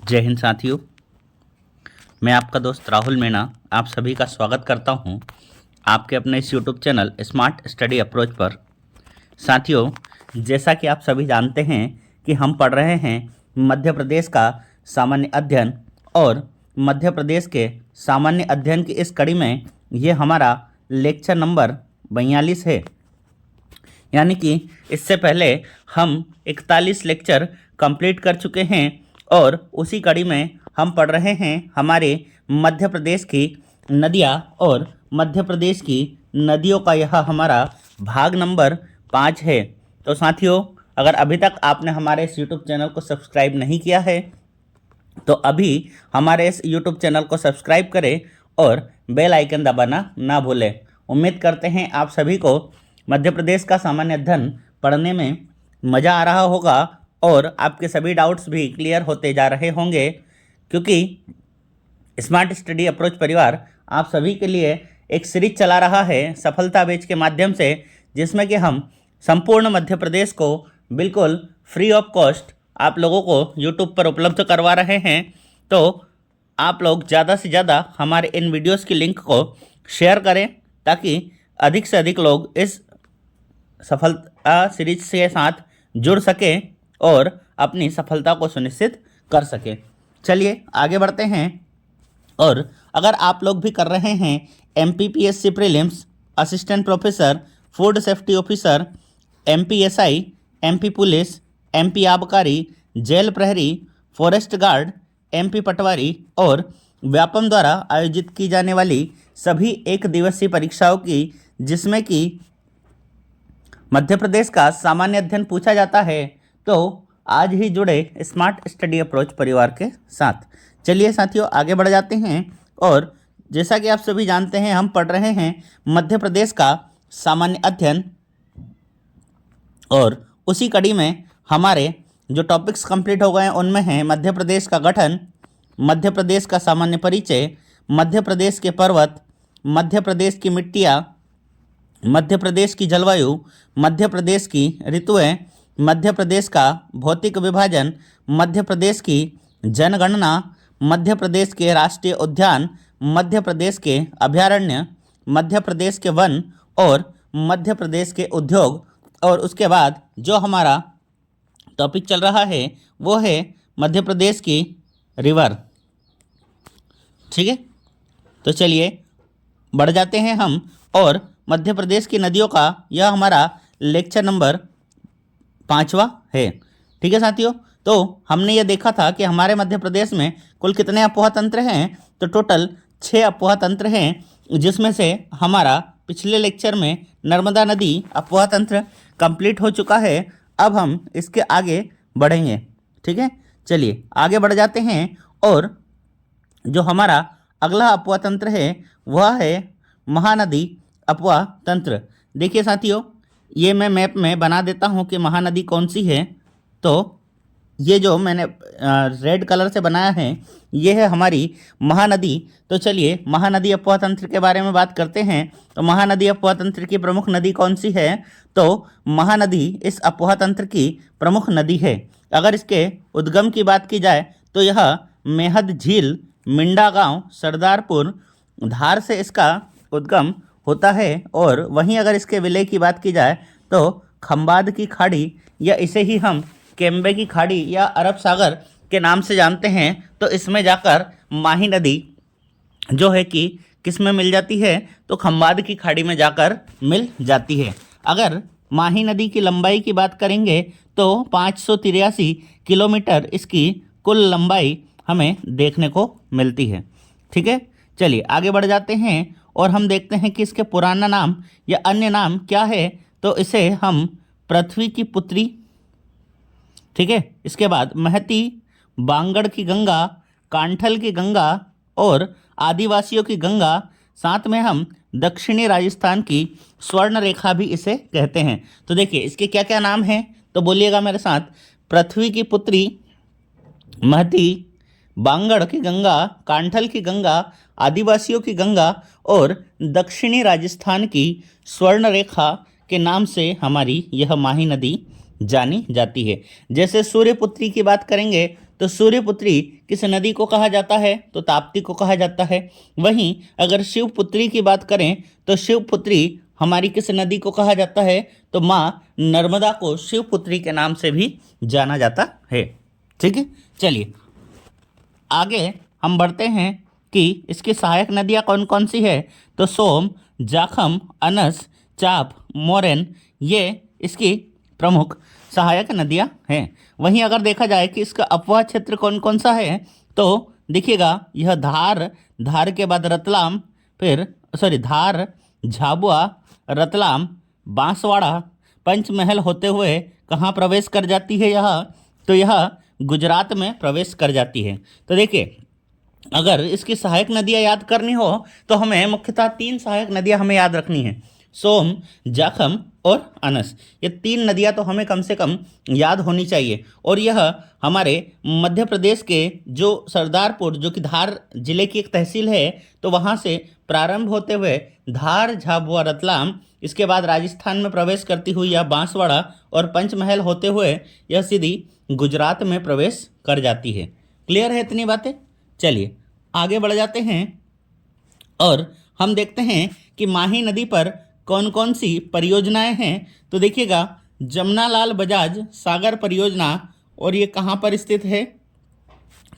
जय हिंद साथियों। मैं आपका दोस्त राहुल मीणा आप सभी का स्वागत करता हूं आपके अपने इस YouTube channel smart study approach पर। साथियों, जैसा कि आप सभी जानते हैं कि हम पढ़ रहे हैं मध्य प्रदेश का सामान्य अध्ययन, और मध्य प्रदेश के सामान्य अध्ययन की इस कड़ी में ये हमारा लेक्चर नंबर 42 है। यानी कि इससे पहले हम 41 लेक्चर कंप्लीट कर चुके हैं, और उसी कड़ी में हम पढ़ रहे हैं हमारे मध्य प्रदेश की नदियाँ और मध्य प्रदेश की नदियों का यह हमारा भाग नंबर 5 है। तो साथियों, अगर अभी तक आपने हमारे इस यूट्यूब चैनल को सब्सक्राइब नहीं किया है तो अभी हमारे इस यूट्यूब चैनल को सब्सक्राइब करें और बेल आइकन दबाना ना भूलें। उम्मीद करते हैं आप सभी को मध्य प्रदेश का सामान्य अध्ययन पढ़ने में मज़ा आ रहा होगा और आपके सभी डाउट्स भी क्लियर होते जा रहे होंगे, क्योंकि स्मार्ट स्टडी अप्रोच परिवार आप सभी के लिए एक सीरीज चला रहा है सफलता बैच के माध्यम से, जिसमें कि हम संपूर्ण मध्य प्रदेश को बिल्कुल फ्री ऑफ कॉस्ट आप लोगों को यूट्यूब पर उपलब्ध करवा रहे हैं। तो आप लोग ज़्यादा से ज़्यादा हमारे इन वीडियोस की लिंक को शेयर करें ताकि अधिक से अधिक लोग इस सफलता सीरीज के साथ जुड़ सकें और अपनी सफलता को सुनिश्चित कर सकें। चलिए आगे बढ़ते हैं। और अगर आप लोग भी कर रहे हैं MPPSC prelims, assistant professor, food safety officer, MPSI, MP police, MP आबकारी, जेल प्रहरी, फॉरेस्ट गार्ड, MP पटवारी और व्यापम द्वारा आयोजित की जाने वाली सभी एक दिवसीय परीक्षाओं की, जिसमें कि मध्य प्रदेश का सामान्य अध्ययन पूछा जाता है, तो आज ही जुड़े स्मार्ट स्टडी अप्रोच परिवार के साथ। चलिए साथियों आगे बढ़ जाते हैं। और जैसा कि आप सभी जानते हैं हम पढ़ रहे हैं मध्य प्रदेश का सामान्य अध्ययन, और उसी कड़ी में हमारे जो टॉपिक्स कंप्लीट हो गए हैं उनमें हैं मध्य प्रदेश का गठन, मध्य प्रदेश का सामान्य परिचय, मध्य प्रदेश के पर्वत, मध्य प्रदेश की मिट्टियाँ, मध्य प्रदेश की जलवायु, मध्य प्रदेश की ऋतुएं, मध्य प्रदेश का भौतिक विभाजन, मध्य प्रदेश की जनगणना, मध्य प्रदेश के राष्ट्रीय उद्यान, मध्य प्रदेश के अभयारण्य, मध्य प्रदेश के वन और मध्य प्रदेश के उद्योग। और उसके बाद जो हमारा टॉपिक चल रहा है वो है मध्य प्रदेश की रिवर। ठीक है, तो चलिए बढ़ जाते हैं हम। और मध्य प्रदेश की नदियों का यह हमारा लेक्चर नंबर 5वां है। ठीक है साथियों, तो हमने ये देखा था कि हमारे मध्य प्रदेश में कुल कितने अफवाह तंत्र हैं, तो टोटल 6 अफवाह तंत्र हैं, जिसमें से हमारा पिछले लेक्चर में नर्मदा नदी अफवाह तंत्र कंप्लीट हो चुका है। अब हम इसके आगे बढ़ेंगे। ठीक है, चलिए आगे बढ़ जाते हैं। और जो हमारा अगला अफवाह तंत्र है वह है महानदी अफवाह तंत्र। देखिए साथियों, ये मैं मैप में बना देता हूँ कि महानदी कौन सी है। तो ये जो मैंने रेड कलर से बनाया है ये है हमारी महानदी। तो चलिए महानदी अफवाह तंत्र के बारे में बात करते हैं। तो महानदी अफवाह तंत्र की प्रमुख नदी कौन सी है, तो महानदी इस अफवाह तंत्र की प्रमुख नदी है। अगर इसके उद्गम की बात की जाए तो यह मेहद झील, मिंडा गांव, सरदारपुर, धार से इसका उद्गम होता है। और वहीं अगर इसके विलय की बात की जाए तो खंबात की खाड़ी, या इसे ही हम केम्बे की खाड़ी या अरब सागर के नाम से जानते हैं, तो इसमें जाकर माही नदी जो है कि किस में मिल जाती है, तो खंबात की खाड़ी में जाकर मिल जाती है। अगर माही नदी की लंबाई की बात करेंगे तो 583 किलोमीटर इसकी कुल लंबाई हमें देखने को मिलती है। ठीक है, चलिए आगे बढ़ जाते हैं और हम देखते हैं कि इसके पुराना नाम या अन्य नाम क्या है। तो इसे हम पृथ्वी की पुत्री, ठीक है, इसके बाद महती, बांगड़ की गंगा, कांठल की गंगा और आदिवासियों की गंगा, साथ में हम दक्षिणी राजस्थान की स्वर्ण रेखा भी इसे कहते हैं। तो देखिए इसके क्या क्या नाम हैं, तो बोलिएगा मेरे साथ। पृथ्वी की पुत्री, महती, बांगड़ की गंगा, कांठल की गंगा, आदिवासियों की गंगा और दक्षिणी राजस्थान की स्वर्ण रेखा के नाम से हमारी यह माही नदी जानी जाती है। जैसे सूर्यपुत्री की बात करेंगे तो सूर्यपुत्री किस नदी को कहा जाता है? तो ताप्ती को कहा जाता है। वहीं अगर शिवपुत्री की बात करें तो शिवपुत्री हमारी किस नदी को कहा जाता है? तो माँ नर्मदा को शिवपुत्री के नाम से भी जाना जाता है। ठीक है, चलिए आगे हम बढ़ते हैं कि इसकी सहायक नदियाँ कौन कौन सी है। तो सोम, जाखम, अनस, चाप, मोरेन ये इसकी प्रमुख सहायक नदियाँ हैं। वहीं अगर देखा जाए कि इसका अपवाह क्षेत्र कौन कौन सा है तो देखिएगा यह धार के बाद रतलाम, फिर धार, झाबुआ, रतलाम, बांसवाड़ा, पंचमहल होते हुए कहाँ प्रवेश कर जाती है यह? तो यह गुजरात में प्रवेश कर जाती है। तो देखिए अगर इसकी सहायक नदियाँ याद करनी हो तो हमें मुख्यतः 3 सहायक नदियाँ हमें याद रखनी है, सोम, जाखम और अनस। ये 3 नदियाँ तो हमें कम से कम याद होनी चाहिए। और यह हमारे मध्य प्रदेश के जो सरदारपुर जो कि धार जिले की एक तहसील है तो वहाँ से प्रारंभ होते हुए धार, झाबुआ, रतलाम, इसके बाद राजस्थान में प्रवेश करती हुई यह बांसवाड़ा और पंचमहल होते हुए यह सीधी गुजरात में प्रवेश कर जाती है। क्लियर है इतनी बातें? चलिए आगे बढ़ जाते हैं और हम देखते हैं कि माही नदी पर कौन कौन सी परियोजनाएं हैं। तो देखिएगा जमनालाल बजाज सागर परियोजना, और ये कहाँ पर स्थित है?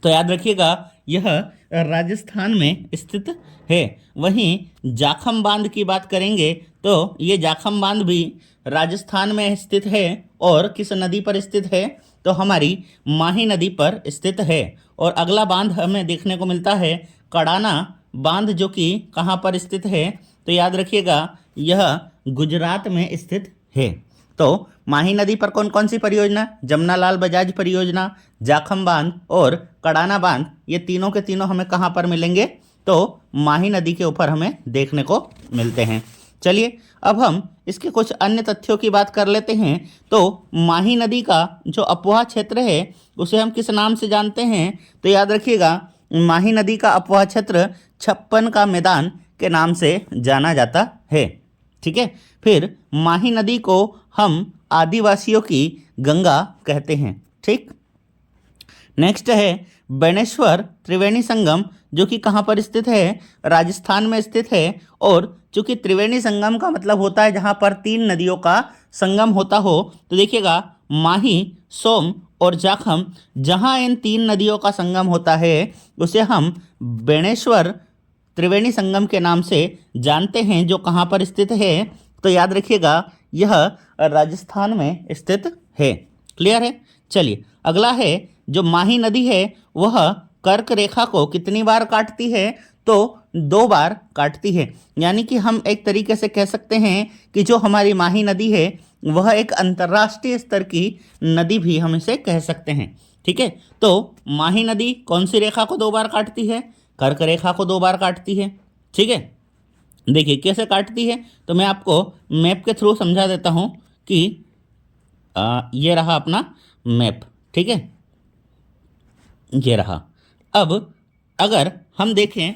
तो याद रखिएगा यह राजस्थान में स्थित है। वहीं जाखम बांध की बात करेंगे तो ये जाखम बांध भी राजस्थान में स्थित है और किस नदी पर स्थित है? तो हमारी माही नदी पर स्थित है। और अगला बांध हमें देखने को मिलता है कड़ाना बांध, जो कि कहाँ पर स्थित है? तो याद रखिएगा यह गुजरात में स्थित है। तो माही नदी पर कौन कौन सी परियोजना? जमनालाल बजाज परियोजना, जाखम बांध और कड़ाना बांध, ये तीनों के तीनों हमें कहाँ पर मिलेंगे? तो माही नदी के ऊपर हमें देखने को मिलते हैं। चलिए अब हम इसके कुछ अन्य तथ्यों की बात कर लेते हैं। तो माही नदी का जो अपवाह क्षेत्र है उसे हम किस नाम से जानते हैं? तो याद रखिएगा माही नदी का अपवाह क्षेत्र 56 का मैदान के नाम से जाना जाता है। ठीक है, फिर माही नदी को हम आदिवासियों की गंगा कहते हैं। ठीक, नेक्स्ट है बेणेश्वर त्रिवेणी संगम, जो कि कहाँ पर स्थित है? राजस्थान में स्थित है। और चूंकि त्रिवेणी संगम का मतलब होता है जहाँ पर 3 नदियों का संगम होता हो, तो देखिएगा माही, सोम और जाखम, जहाँ इन 3 नदियों का संगम होता है उसे हम बेणेश्वर त्रिवेणी संगम के नाम से जानते हैं, जो कहाँ पर स्थित है? तो याद रखिएगा यह राजस्थान में स्थित है। क्लियर है? चलिए अगला है जो माही नदी है वह कर्क रेखा को कितनी बार काटती है? तो 2 बार काटती है। यानी कि हम एक तरीके से कह सकते हैं कि जो हमारी माही नदी है वह एक अंतर्राष्ट्रीय स्तर की नदी भी हम इसे कह सकते हैं। ठीक है, तो माही नदी कौन सी रेखा को 2 बार काटती है? कर्क रेखा को 2 बार काटती है। ठीक है, देखिए कैसे काटती है तो मैं आपको मैप के थ्रू समझा देता हूँ कि ये रहा अपना मैप। ठीक है, ये रहा। अब अगर हम देखें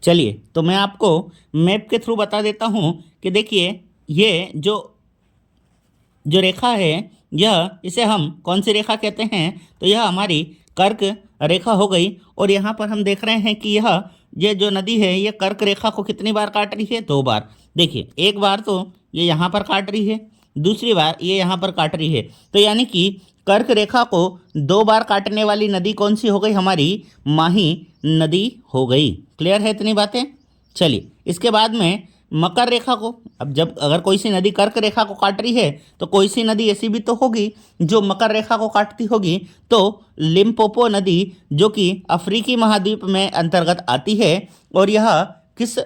चलिए तो मैं आपको मैप के थ्रू बता देता हूँ कि देखिए ये जो रेखा है यह इसे हम कौन सी रेखा कहते हैं? तो यह हमारी कर्क रेखा हो गई। और यहाँ पर हम देख रहे हैं कि ये जो नदी है ये कर्क रेखा को कितनी बार काट रही है? 2 बार। देखिए एक बार तो ये यहाँ पर काट रही है, दूसरी बार ये यहाँ पर काट रही है। तो यानी कि कर्क रेखा को 2 बार काटने वाली नदी कौन सी हो गई? हमारी माही नदी हो गई। क्लियर है इतनी बातें? चलिए इसके बाद में मकर रेखा को, अब जब अगर कोई सी नदी कर्क रेखा को काट रही है तो कोई सी नदी ऐसी भी तो होगी जो मकर रेखा को काटती होगी। तो लिम्पोपो नदी जो कि अफ्रीकी महाद्वीप में अंतर्गत आती है और यह किस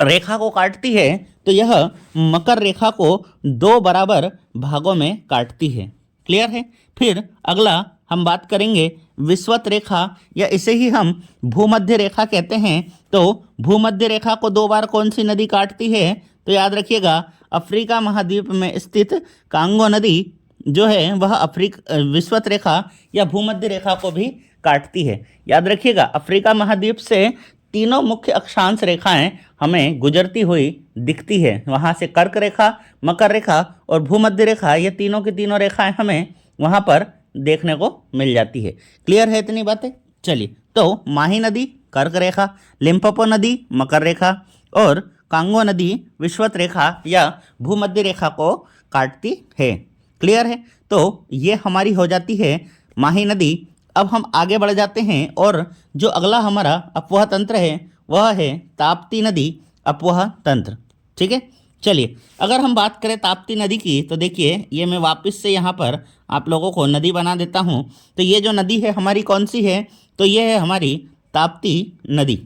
रेखा को काटती है? तो यह मकर रेखा को 2 बराबर भागों में काटती है। क्लियर है? फिर अगला हम बात करेंगे विषुवत रेखा, या इसे ही हम भूमध्य रेखा कहते हैं। तो भूमध्य रेखा को 2 बार कौन सी नदी काटती है? तो याद रखिएगा अफ्रीका महाद्वीप में स्थित कांगो नदी जो है वह विषुवत रेखा या भूमध्य रेखा को भी काटती है। याद रखिएगा अफ्रीका महाद्वीप से तीनों मुख्य अक्षांश रेखाएं हमें गुजरती हुई दिखती है। वहाँ से कर्क रेखा, मकर रेखा और भूमध्य रेखा, ये तीनों की तीनों रेखाएं हमें वहाँ पर देखने को मिल जाती है। क्लियर है इतनी बातें? चलिए, तो माही नदी कर्क रेखा, लिम्पोपो नदी मकर रेखा और कांगो नदी विषुवत रेखा या भूमध्य रेखा को काटती है। क्लियर है? तो ये हमारी हो जाती है माही नदी। अब हम आगे बढ़ जाते हैं और जो अगला हमारा अपवह तंत्र है वह है ताप्ती नदी अपवह तंत्र। ठीक है, चलिए अगर हम बात करें ताप्ती नदी की तो देखिए ये मैं वापस से यहाँ पर आप लोगों को नदी बना देता हूँ। तो ये जो नदी है हमारी कौन सी है? तो ये है हमारी ताप्ती नदी।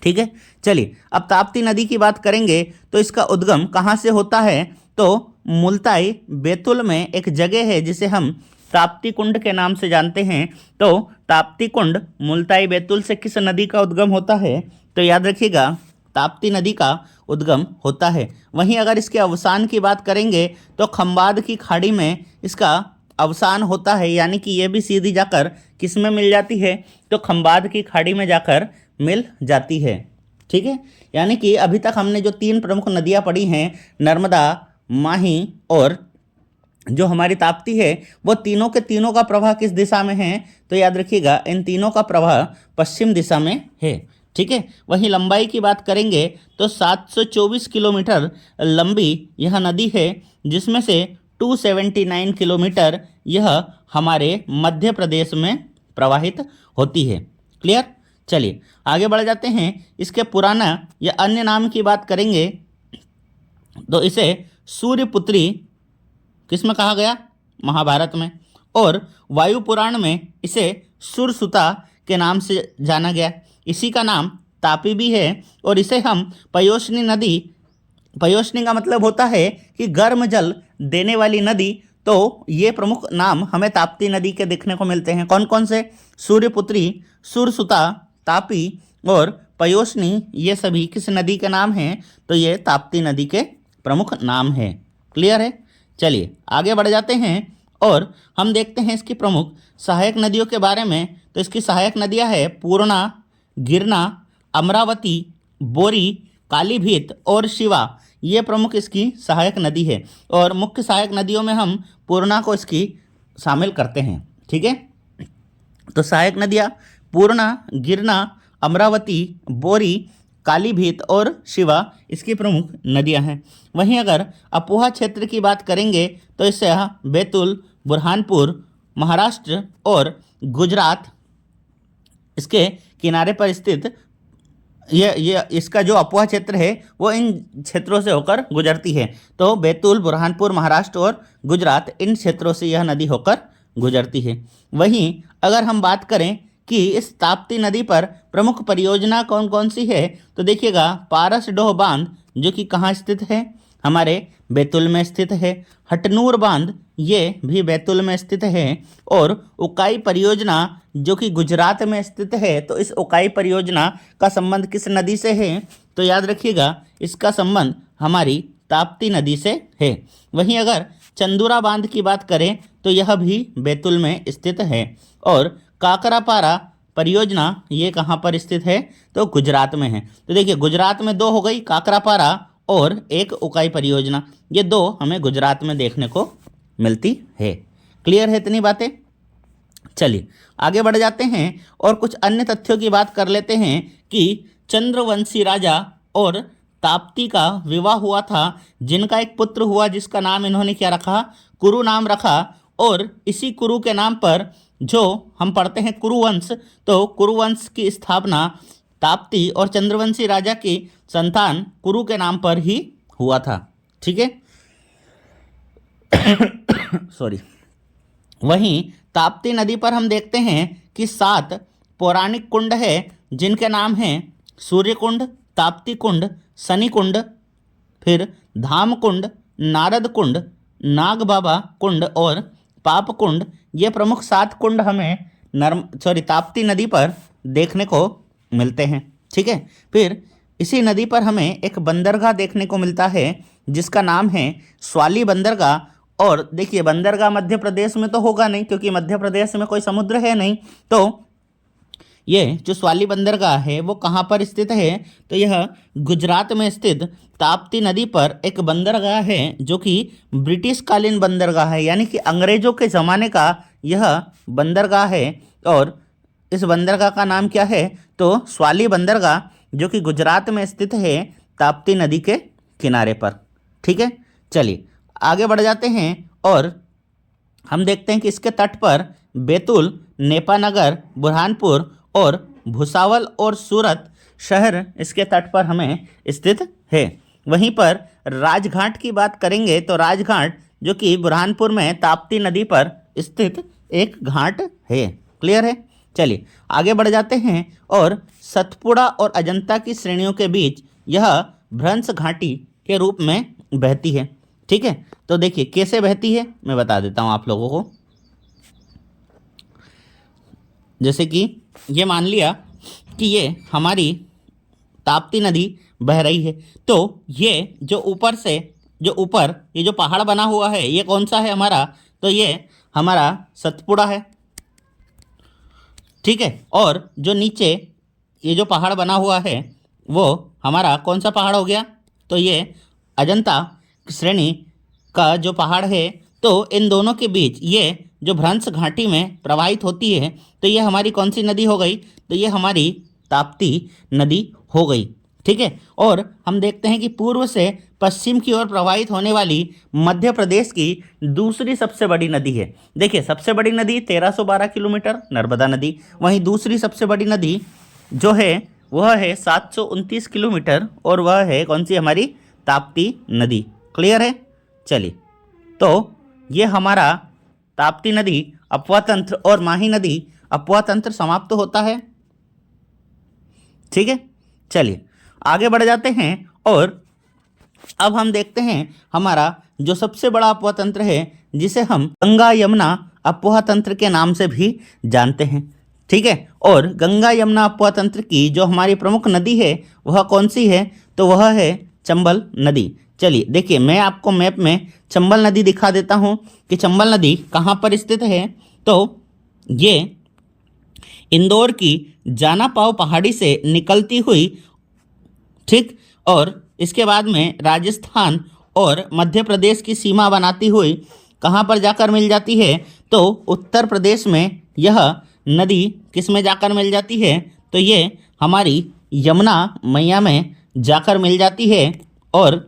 ठीक है, चलिए अब ताप्ती नदी की बात करेंगे तो इसका उद्गम कहाँ से होता है? तो मुल्ताई बैतुल में एक जगह है जिसे हम ताप्ती कुंड के नाम से जानते हैं। तो ताप्ती कुंड मुल्ताई बैतुल से किस नदी का उद्गम होता है? तो याद रखिएगा ताप्ती नदी का उद्गम होता है। वहीं अगर इसके अवसान की बात करेंगे तो खंबात की खाड़ी में इसका अवसान होता है, यानी कि ये भी सीधी जाकर किस में मिल जाती है? तो खंबात की खाड़ी में जाकर मिल जाती है। ठीक है, यानी कि अभी तक हमने जो तीन प्रमुख नदियाँ पढ़ी हैं, नर्मदा, माही और जो हमारी ताप्ती है, वो तीनों के तीनों का प्रवाह किस दिशा में है? तो याद रखिएगा इन तीनों का प्रवाह पश्चिम दिशा में है। ठीक है, वहीं लंबाई की बात करेंगे तो 724 किलोमीटर लंबी यह नदी है, जिसमें से 279 किलोमीटर यह हमारे मध्य प्रदेश में प्रवाहित होती है। क्लियर? चलिए आगे बढ़ जाते हैं। इसके पुराना या अन्य नाम की बात करेंगे तो इसे सूर्यपुत्री किस में कहा गया? महाभारत में। और वायु पुराण में इसे सुरसुता के नाम से जाना गया। इसी का नाम तापी भी है और इसे हम पयोष्णी नदी, पयोष्णी का मतलब होता है कि गर्म जल देने वाली नदी, तो ये प्रमुख नाम हमें ताप्ती नदी के देखने को मिलते हैं। कौन कौन से? सूर्यपुत्री, सुरसुता, तापी और पयोष्णी, ये सभी किस नदी के नाम हैं? तो ये ताप्ती नदी के प्रमुख नाम हैं। क्लियर है? चलिए आगे बढ़ जाते हैं और हम देखते हैं इसकी प्रमुख सहायक नदियों के बारे में। तो इसकी सहायक नदियां है पूर्णा, गिरना, अमरावती, बोरी, कालीभीत और शिवा। ये प्रमुख इसकी सहायक नदी है और मुख्य सहायक नदियों में हम पूर्णा को इसकी शामिल करते हैं। ठीक है, तो सहायक नदियाँ पूर्णा, गिरना, अमरावती, बोरी, कालीभीत और शिवा इसकी प्रमुख नदियां हैं। वहीं अगर अपोहा क्षेत्र की बात करेंगे तो इससे बैतूल, बुरहानपुर, महाराष्ट्र और गुजरात इसके किनारे पर स्थित ये इसका जो अपोहा क्षेत्र है वो इन क्षेत्रों से होकर गुजरती है। तो बैतूल, बुरहानपुर, महाराष्ट्र और गुजरात इन क्षेत्रों से यह नदी होकर गुजरती है। वहीं अगर हम बात करें कि इस ताप्ती नदी पर प्रमुख परियोजना कौन कौन सी है तो देखिएगा पारस डोह बांध जो कि कहाँ स्थित है? हमारे बैतूल में स्थित है। हटनूर बांध ये भी बैतूल में स्थित है और उकाई परियोजना जो कि गुजरात में स्थित है। तो इस उकाई परियोजना का संबंध किस नदी से है? तो याद रखिएगा इसका संबंध हमारी ताप्ती नदी से है। वहीं अगर चंदूरा बांध की बात करें तो यह भी बैतूल में स्थित है और काकरापारा परियोजना ये कहाँ पर स्थित है? तो गुजरात में है। तो देखिए गुजरात में दो हो गई, काकरापारा और एक उकाई परियोजना, ये दो हमें गुजरात में देखने को मिलती है। क्लियर है इतनी बातें? चलिए आगे बढ़ जाते हैं और कुछ अन्य तथ्यों की बात कर लेते हैं कि चंद्रवंशी राजा और ताप्ती का विवाह हुआ था, जिनका एक पुत्र हुआ जिसका नाम इन्होंने क्या रखा? कुरु नाम रखा। और इसी कुरु के नाम पर जो हम पढ़ते हैं कुरुवंश, तो कुरुवंश की स्थापना ताप्ती और चंद्रवंशी राजा की संतान कुरु के नाम पर ही हुआ था। ठीक है सॉरी। वहीं ताप्ती नदी पर हम देखते हैं कि 7 पौराणिक कुंड है जिनके नाम हैं सूर्य कुंड, ताप्ती कुंड, शनि कुंड, फिर धाम कुंड, नारद कुंड, नाग बाबा कुंड और पाप कुंड। ये प्रमुख 7 कुंड हमें ताप्ती नदी पर देखने को मिलते हैं। ठीक है, फिर इसी नदी पर हमें एक बंदरगाह देखने को मिलता है जिसका नाम है स्वाली बंदरगाह। और देखिए बंदरगाह मध्य प्रदेश में तो होगा नहीं क्योंकि मध्य प्रदेश में कोई समुद्र है नहीं, तो ये जो स्वाली बंदरगाह है वो कहाँ पर स्थित है, तो यह गुजरात में स्थित ताप्ती नदी पर एक बंदरगाह है जो कि ब्रिटिश कालीन बंदरगाह है, यानी कि अंग्रेजों के ज़माने का यह बंदरगाह है। और इस बंदरगाह का नाम क्या है, तो स्वाली बंदरगाह, जो कि गुजरात में स्थित है ताप्ती नदी के किनारे पर। ठीक है, चलिए आगे बढ़ जाते हैं और हम देखते हैं कि इसके तट पर बैतूल, नेपानगर, बुरहानपुर और भुसावल और सूरत शहर इसके तट पर हमें स्थित है। वहीं पर राजघाट की बात करेंगे तो राजघाट जो कि बुरहानपुर में ताप्ती नदी पर स्थित एक घाट है। क्लियर है, चलिए आगे बढ़ जाते हैं और सतपुड़ा और अजंता की श्रेणियों के बीच यह भ्रंश घाटी के रूप में बहती है। ठीक है, तो देखिए कैसे बहती है मैं बता देता हूँ आप लोगों को। जैसे कि ये मान लिया कि ये हमारी ताप्ती नदी बह रही है, तो ये जो ऊपर से जो ऊपर ये जो पहाड़ बना हुआ है ये कौन सा है हमारा, तो ये हमारा सतपुड़ा है। ठीक है, और जो नीचे ये जो पहाड़ बना हुआ है वो हमारा कौन सा पहाड़ हो गया, तो ये अजंता श्रेणी का जो पहाड़ है। तो इन दोनों के बीच ये जो भ्रंश घाटी में प्रवाहित होती है, तो ये हमारी कौन सी नदी हो गई, तो ये हमारी ताप्ती नदी हो गई। ठीक है, और हम देखते हैं कि पूर्व से पश्चिम की ओर प्रवाहित होने वाली मध्य प्रदेश की दूसरी सबसे बड़ी नदी है। देखिए सबसे बड़ी नदी 1312 किलोमीटर नर्मदा नदी, वहीं दूसरी सबसे बड़ी नदी जो है वह है 729 किलोमीटर और वह है कौन सी, हमारी ताप्ती नदी। क्लियर है, चलिए तो ये हमारा ताप्ती नदी अपवा तंत्र और माही नदी अपवा तंत्र समाप्त होता है। ठीक है, चलिए आगे बढ़ जाते हैं और अब हम देखते हैं हमारा जो सबसे बड़ा अपवा तंत्र है जिसे हम गंगा यमुना अपवा तंत्र के नाम से भी जानते हैं। ठीक है, और गंगा यमुना अपवा तंत्र की जो हमारी प्रमुख नदी है वह कौन सी है, तो वह है चंबल नदी। चलिए देखिए मैं आपको मैप में चंबल नदी दिखा देता हूँ कि चंबल नदी कहाँ पर स्थित है। तो ये इंदौर की जाना पाव पहाड़ी से निकलती हुई, ठीक, और इसके बाद में राजस्थान और मध्य प्रदेश की सीमा बनाती हुई कहाँ पर जाकर मिल जाती है, तो उत्तर प्रदेश में यह नदी किस में जाकर मिल जाती है, तो ये हमारी यमुना मैया में जाकर मिल जाती है। और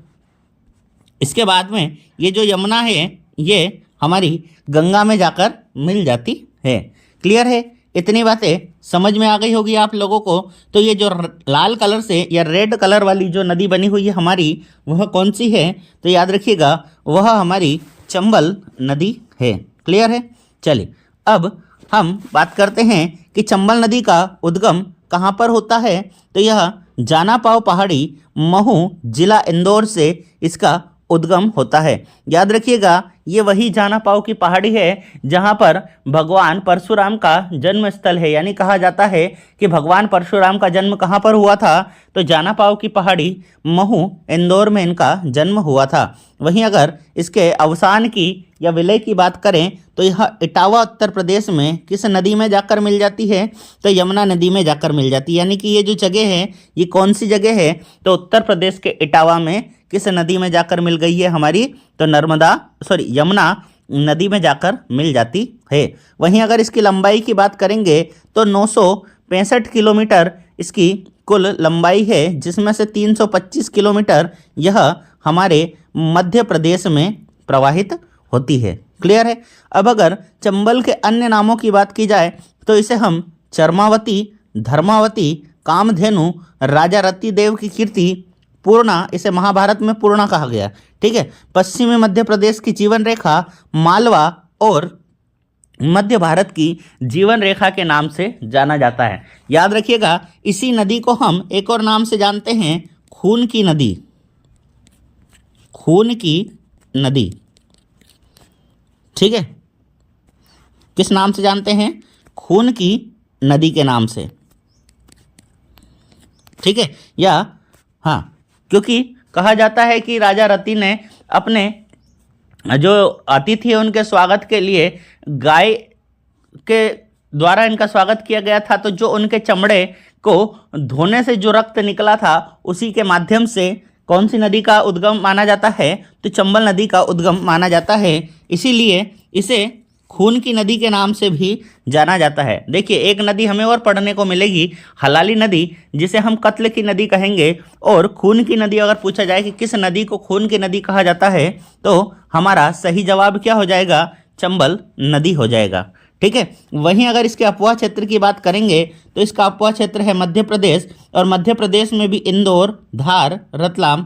इसके बाद में ये जो यमुना है ये हमारी गंगा में जाकर मिल जाती है। क्लियर है, इतनी बातें समझ में आ गई होगी आप लोगों को। तो ये जो लाल कलर से या रेड कलर वाली जो नदी बनी हुई है हमारी वह कौन सी है, तो याद रखिएगा वह हमारी चंबल नदी है। क्लियर है, चलिए अब हम बात करते हैं कि चंबल नदी का उद्गम कहाँ पर होता है, तो यह जाना पाव पहाड़ी महू जिला इंदौर से इसका उद्गम होता है। याद रखिएगा ये वही जाना पाव की पहाड़ी है जहाँ पर भगवान परशुराम का जन्म स्थल है, यानी कहा जाता है कि भगवान परशुराम का जन्म कहाँ पर हुआ था, तो जाना पाव की पहाड़ी महू इंदौर में इनका जन्म हुआ था। वहीं अगर इसके अवसान की या विलय की बात करें तो यह इटावा उत्तर प्रदेश में किस नदी में जाकर मिल जाती है, तो यमुना नदी में जाकर मिल जाती है। यानी कि ये जो जगह है ये कौन सी जगह है, तो उत्तर प्रदेश के इटावा में किस नदी में जाकर मिल गई है हमारी, तो यमुना नदी में जाकर मिल जाती है। वहीं अगर इसकी लंबाई की बात करेंगे तो 965 किलोमीटर इसकी कुल लंबाई है, जिसमें से 325 किलोमीटर यह हमारे मध्य प्रदेश में प्रवाहित होती है। क्लियर है, अब अगर चंबल के अन्य नामों की बात की जाए तो इसे हम चरमावती, धर्मावती, कामधेनु, राजा रतिदेव की कीर्ति, पूर्णा, इसे महाभारत में पूर्णा कहा गया। ठीक है, पश्चिमी मध्य प्रदेश की जीवन रेखा, मालवा और मध्य भारत की जीवन रेखा के नाम से जाना जाता है। याद रखिएगा इसी नदी को हम एक और नाम से जानते हैं, खून की नदी। खून की नदी, ठीक है, किस नाम से जानते हैं, खून की नदी के नाम से। ठीक है, या हाँ, क्योंकि कहा जाता है कि राजा रति ने अपने जो अतिथि है उनके स्वागत के लिए गाय के द्वारा इनका स्वागत किया गया था। तो जो उनके चमड़े को धोने से जो रक्त निकला था उसी के माध्यम से कौन सी नदी का उद्गम माना जाता है? तो चंबल नदी का उद्गम माना जाता है। इसीलिए इसे खून की नदी के नाम से भी जाना जाता है। देखिए एक नदी हमें और पढ़ने को मिलेगी, हलाली नदी, जिसे हम कत्ल की नदी कहेंगे। और खून की नदी अगर पूछा जाए कि किस नदी को खून की नदी कहा जाता है, तो हमारा सही जवाब क्या हो जाएगा? चंबल नदी हो जाएगा। ठीक है। वहीं अगर इसके अपवाह क्षेत्र की बात करेंगे तो इसका अपवाह क्षेत्र है मध्य प्रदेश, और मध्य प्रदेश में भी इंदौर, धार, रतलाम,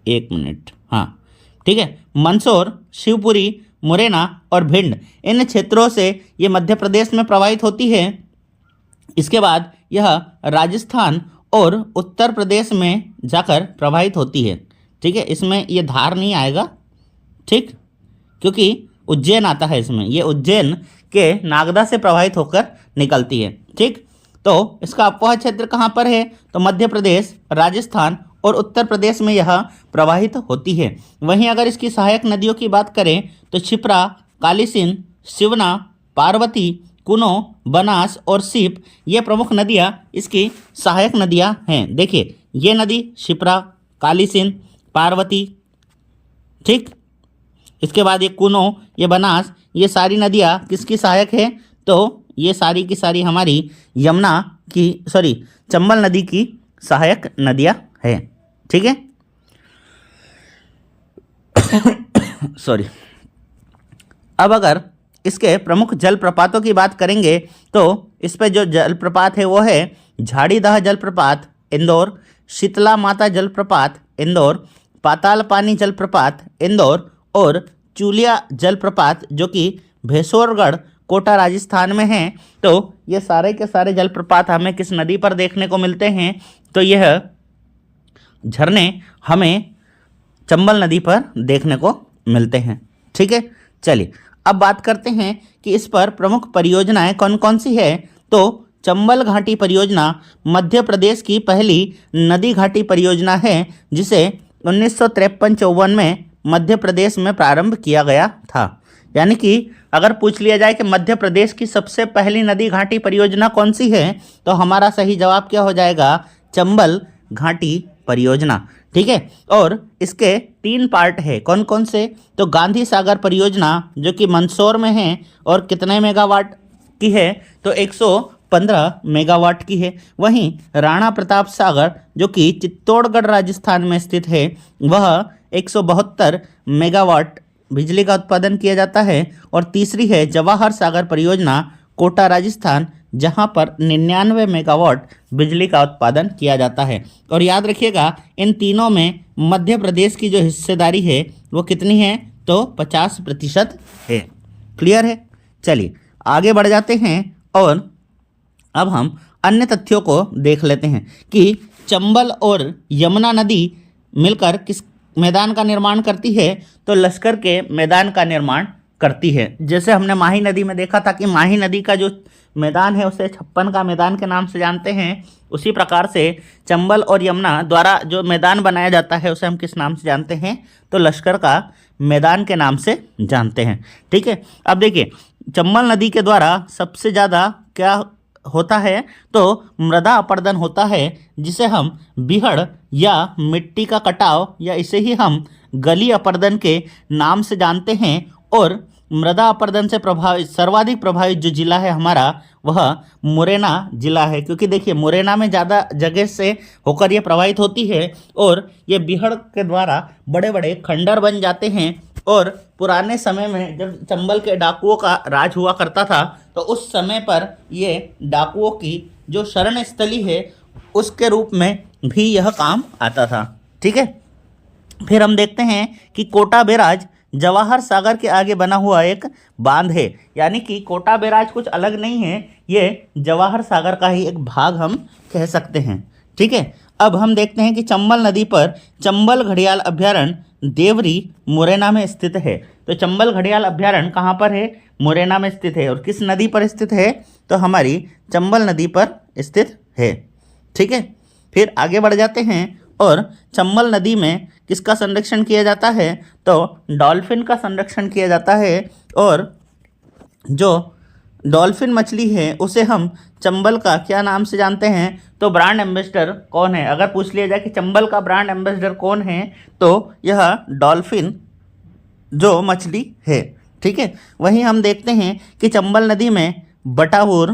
एक मिनट, हाँ ठीक है, मंदसौर, शिवपुरी, मुरैना और भिंड, इन क्षेत्रों से ये मध्य प्रदेश में प्रवाहित होती है। इसके बाद यह राजस्थान और उत्तर प्रदेश में जाकर प्रवाहित होती है। ठीक है, इसमें ये धार नहीं आएगा, ठीक, क्योंकि उज्जैन आता है इसमें, ये उज्जैन के नागदा से प्रवाहित होकर निकलती है। ठीक, तो इसका अपवाह क्षेत्र कहाँ पर है? तो मध्य प्रदेश, राजस्थान और उत्तर प्रदेश में यह प्रवाहित होती है। वहीं अगर इसकी सहायक नदियों की बात करें तो क्षिप्रा, कालीसिंध, शिवना, पार्वती, कुनो, बनास और सीप, ये प्रमुख नदियाँ इसकी सहायक नदियाँ हैं। देखिए ये नदी क्षिप्रा, कालीसिंध, पार्वती, ठीक, इसके बाद ये कुनो, ये बनास, ये सारी नदियाँ किसकी सहायक है? तो ये सारी की सारी हमारी यमुना की, सॉरी, चंबल नदी की सहायक नदियाँ हैं। ठीक है, सॉरी। अब अगर इसके प्रमुख जलप्रपातों की बात करेंगे तो इस पे जो जलप्रपात है वो है झाड़ीदह जलप्रपात इंदौर, शीतला माता जलप्रपात इंदौर, पाताल पानी जलप्रपात इंदौर और चूलिया जलप्रपात जो कि भेसोरगढ़, कोटा, राजस्थान में हैं। तो ये सारे के सारे जलप्रपात हमें किस नदी पर देखने को मिलते हैं? तो यह झरने हमें चंबल नदी पर देखने को मिलते हैं। ठीक है, चलिए अब बात करते हैं कि इस पर प्रमुख परियोजनाएं कौन कौन सी है। तो चंबल घाटी परियोजना मध्य प्रदेश की पहली नदी घाटी परियोजना है, जिसे 1953-54 में मध्य प्रदेश में प्रारंभ किया गया था। यानी कि अगर पूछ लिया जाए कि मध्य प्रदेश की सबसे पहली नदी घाटी परियोजना कौन सी है, तो हमारा सही जवाब क्या हो जाएगा? चंबल घाटी परियोजना। ठीक है, और इसके 3 पार्ट है। कौन कौन से? तो गांधी सागर परियोजना जो कि मंदसौर में है और कितने मेगावाट की है? तो 115 मेगावाट की है। वहीं राणा प्रताप सागर जो कि चित्तौड़गढ़ राजस्थान में स्थित है, वह 172 मेगावाट बिजली का उत्पादन किया जाता है। और तीसरी है जवाहर सागर परियोजना, कोटा, राजस्थान, जहां पर 99 मेगावाट बिजली का उत्पादन किया जाता है। और याद रखिएगा इन तीनों में मध्य प्रदेश की जो हिस्सेदारी है वो कितनी है? तो 50% है। क्लियर है? चलिए आगे बढ़ जाते हैं और अब हम अन्य तथ्यों को देख लेते हैं कि चंबल और यमुना नदी मिलकर किस मैदान का निर्माण करती है? तो लश्कर के मैदान का निर्माण करती है। जैसे हमने माही नदी में देखा था कि माही नदी का जो मैदान है उसे 56 का मैदान के नाम से जानते हैं, उसी प्रकार से चंबल और यमुना द्वारा जो मैदान बनाया जाता है उसे हम किस नाम से जानते हैं? तो लश्कर का मैदान के नाम से जानते हैं। ठीक है, अब देखिए चंबल नदी के द्वारा सबसे ज़्यादा क्या होता है? तो मृदा अपरदन होता है, जिसे हम बीहड़ या मिट्टी का कटाव या इसे ही हम गली अपरदन के नाम से जानते हैं। और मृदा अपरदन से प्रभावित सर्वाधिक प्रभावित जो जिला है हमारा वह मुरैना जिला है, क्योंकि देखिए मुरैना में ज़्यादा जगह से होकर ये प्रभावित होती है और ये बीहड़ के द्वारा बड़े बड़े खंडर बन जाते हैं। और पुराने समय में जब चंबल के डाकुओं का राज हुआ करता था तो उस समय पर ये डाकुओं की जो शरण स्थली है उसके रूप में भी यह काम आता था। ठीक है, फिर हम देखते हैं कि कोटा बैराज जवाहर सागर के आगे बना हुआ एक बांध है। यानी कि कोटा बैराज कुछ अलग नहीं है, ये जवाहर सागर का ही एक भाग हम कह सकते हैं। ठीक है, अब हम देखते हैं कि चंबल नदी पर चंबल घड़ियाल अभ्यारण्य देवरी मुरैना में स्थित है। तो चंबल घड़ियाल अभ्यारण्य कहाँ पर है? मुरैना में स्थित है। और किस नदी पर स्थित है? तो हमारी चंबल नदी पर स्थित है। ठीक है, फिर आगे बढ़ जाते हैं और चंबल नदी में किसका संरक्षण किया जाता है? तो डॉल्फिन का संरक्षण किया जाता है। और जो डॉल्फिन मछली है उसे हम चंबल का क्या नाम से जानते हैं? तो ब्रांड एम्बेसडर कौन है? अगर पूछ लिया जाए कि चंबल का ब्रांड एम्बेसडर कौन है, तो यह डॉल्फिन जो मछली है। ठीक है, वहीं हम देखते हैं कि चंबल नदी में बटाहुर,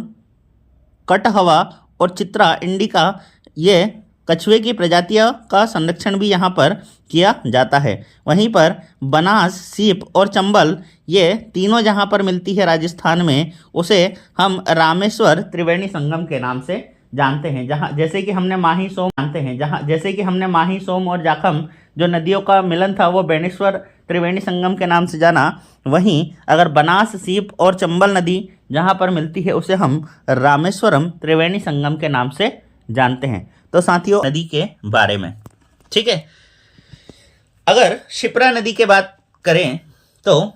कटहवा और चित्रा इंडिका ये कछुए की प्रजातियों का संरक्षण भी यहाँ पर किया जाता है। वहीं पर बनास, सीप और चंबल ये तीनों जहाँ पर मिलती है राजस्थान में, उसे हम रामेश्वर त्रिवेणी संगम के नाम से जानते हैं। जहाँ जैसे कि हमने माही सोम जानते हैं, जहाँ जैसे कि हमने माही सोम और जाखम जो नदियों का मिलन था वो बेणेश्वर त्रिवेणी संगम के नाम से जाना, वहीं अगर बनास, सीप और चंबल नदी जहाँ पर मिलती है उसे हम रामेश्वरम त्रिवेणी संगम के नाम से जानते हैं। तो साथियों, नदी के बारे में, ठीक है। अगर शिप्रा नदी की बात करें तो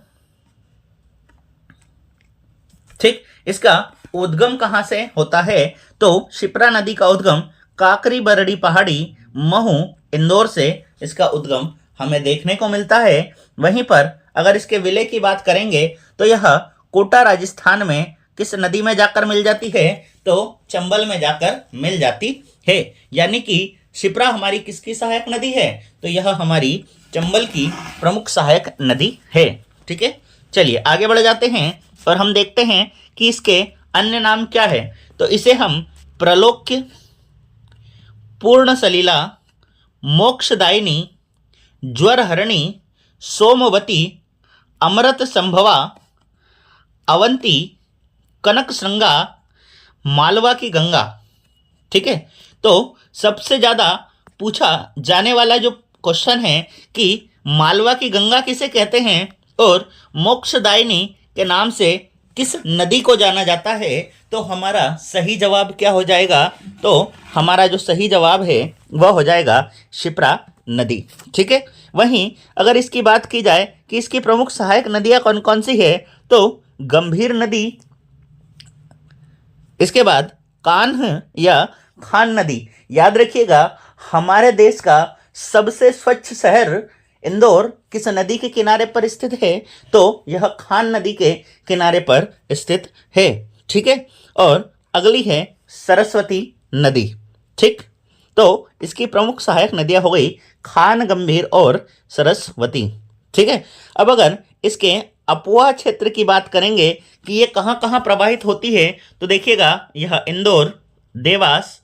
ठीक, इसका उद्गम कहाँ से होता है? तो शिप्रा नदी का उद्गम काकरी बरड़ी पहाड़ी, महू, इंदौर से इसका उद्गम हमें देखने को मिलता है। वहीं पर अगर इसके विलय की बात करेंगे तो यह कोटा राजस्थान में किस नदी में जाकर मिल जाती है? तो चंबल में जाकर मिल जाती है। यानी कि शिप्रा हमारी किसकी सहायक नदी है? तो यह हमारी चंबल की प्रमुख सहायक नदी है। ठीक है, चलिए आगे बढ़ जाते हैं और हम देखते हैं कि इसके अन्य नाम क्या है। तो इसे हम प्रलोक्य, पूर्ण सलीला, मोक्षदायिनी, ज्वरहरणी, सोमवती, अमृत संभवा, अवंती, कनक श्रृंगा, मालवा की गंगा। ठीक है, तो सबसे ज़्यादा पूछा जाने वाला जो क्वेश्चन है कि मालवा की गंगा किसे कहते हैं और मोक्षदायिनी के नाम से किस नदी को जाना जाता है, तो हमारा सही जवाब क्या हो जाएगा? तो हमारा जो सही जवाब है वह हो जाएगा शिप्रा नदी। ठीक है, वहीं अगर इसकी बात की जाए कि इसकी प्रमुख सहायक नदियाँ कौन कौन सी है, तो गंभीर नदी, इसके बाद कान्ह या खान नदी। याद रखिएगा, हमारे देश का सबसे स्वच्छ शहर इंदौर किस नदी के किनारे पर स्थित है? तो यह खान नदी के किनारे पर स्थित है। ठीक है, और अगली है सरस्वती नदी। ठीक, तो इसकी प्रमुख सहायक नदियां हो गई खान, गंभीर और सरस्वती। ठीक है, अब अगर इसके अपुआ क्षेत्र की बात करेंगे कि ये कहाँ कहाँ प्रवाहित होती है, तो देखिएगा यह इंदौर, देवास,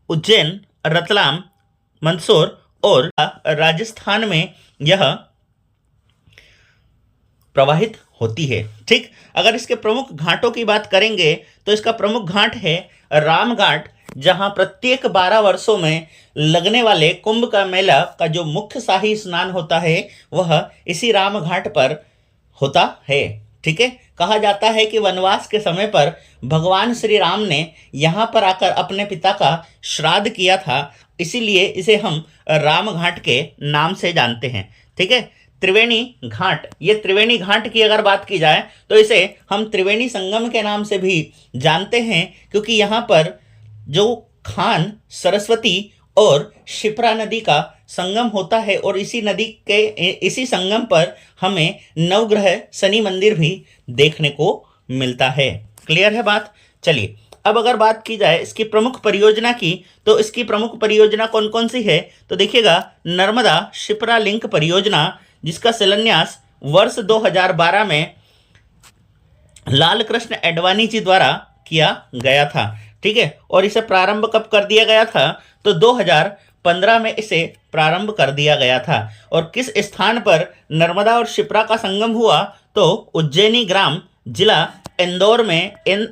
उज्जैन, रतलाम, मंदसौर और राजस्थान में यह प्रवाहित होती है। ठीक, अगर इसके प्रमुख घाटों की बात करेंगे तो इसका प्रमुख घाट है राम घाट, जहां प्रत्येक 12 वर्षों में लगने वाले कुंभ का मेला का जो मुख्य शाही स्नान होता है वह इसी राम घाट पर होता है। ठीक है, कहा जाता है कि वनवास के समय पर भगवान श्री राम ने यहाँ पर आकर अपने पिता का श्राद्ध किया था, इसीलिए इसे हम राम घाट के नाम से जानते हैं। ठीक है, त्रिवेणी घाट, ये त्रिवेणी घाट की अगर बात की जाए तो इसे हम त्रिवेणी संगम के नाम से भी जानते हैं, क्योंकि यहाँ पर जो खान, सरस्वती और शिप्रा नदी का संगम होता है और इसी संगम पर हमें नवग्रह शनि मंदिर भी देखने को मिलता है। क्लियर है बात? चलिए अब अगर बात की जाए इसकी प्रमुख परियोजना की, तो इसकी प्रमुख परियोजना कौन कौन सी है? तो देखिएगा, नर्मदा शिप्रा लिंक परियोजना, जिसका शिलान्यास वर्ष 2012 में लाल कृष्ण एडवाणी जी द्वारा किया गया था। ठीक है, और इसे प्रारंभ कब कर दिया गया था? तो 2015 में इसे प्रारंभ कर दिया गया था। और किस स्थान पर नर्मदा और शिप्रा का संगम हुआ? तो उज्जैनी ग्राम, जिला इंदौर में इन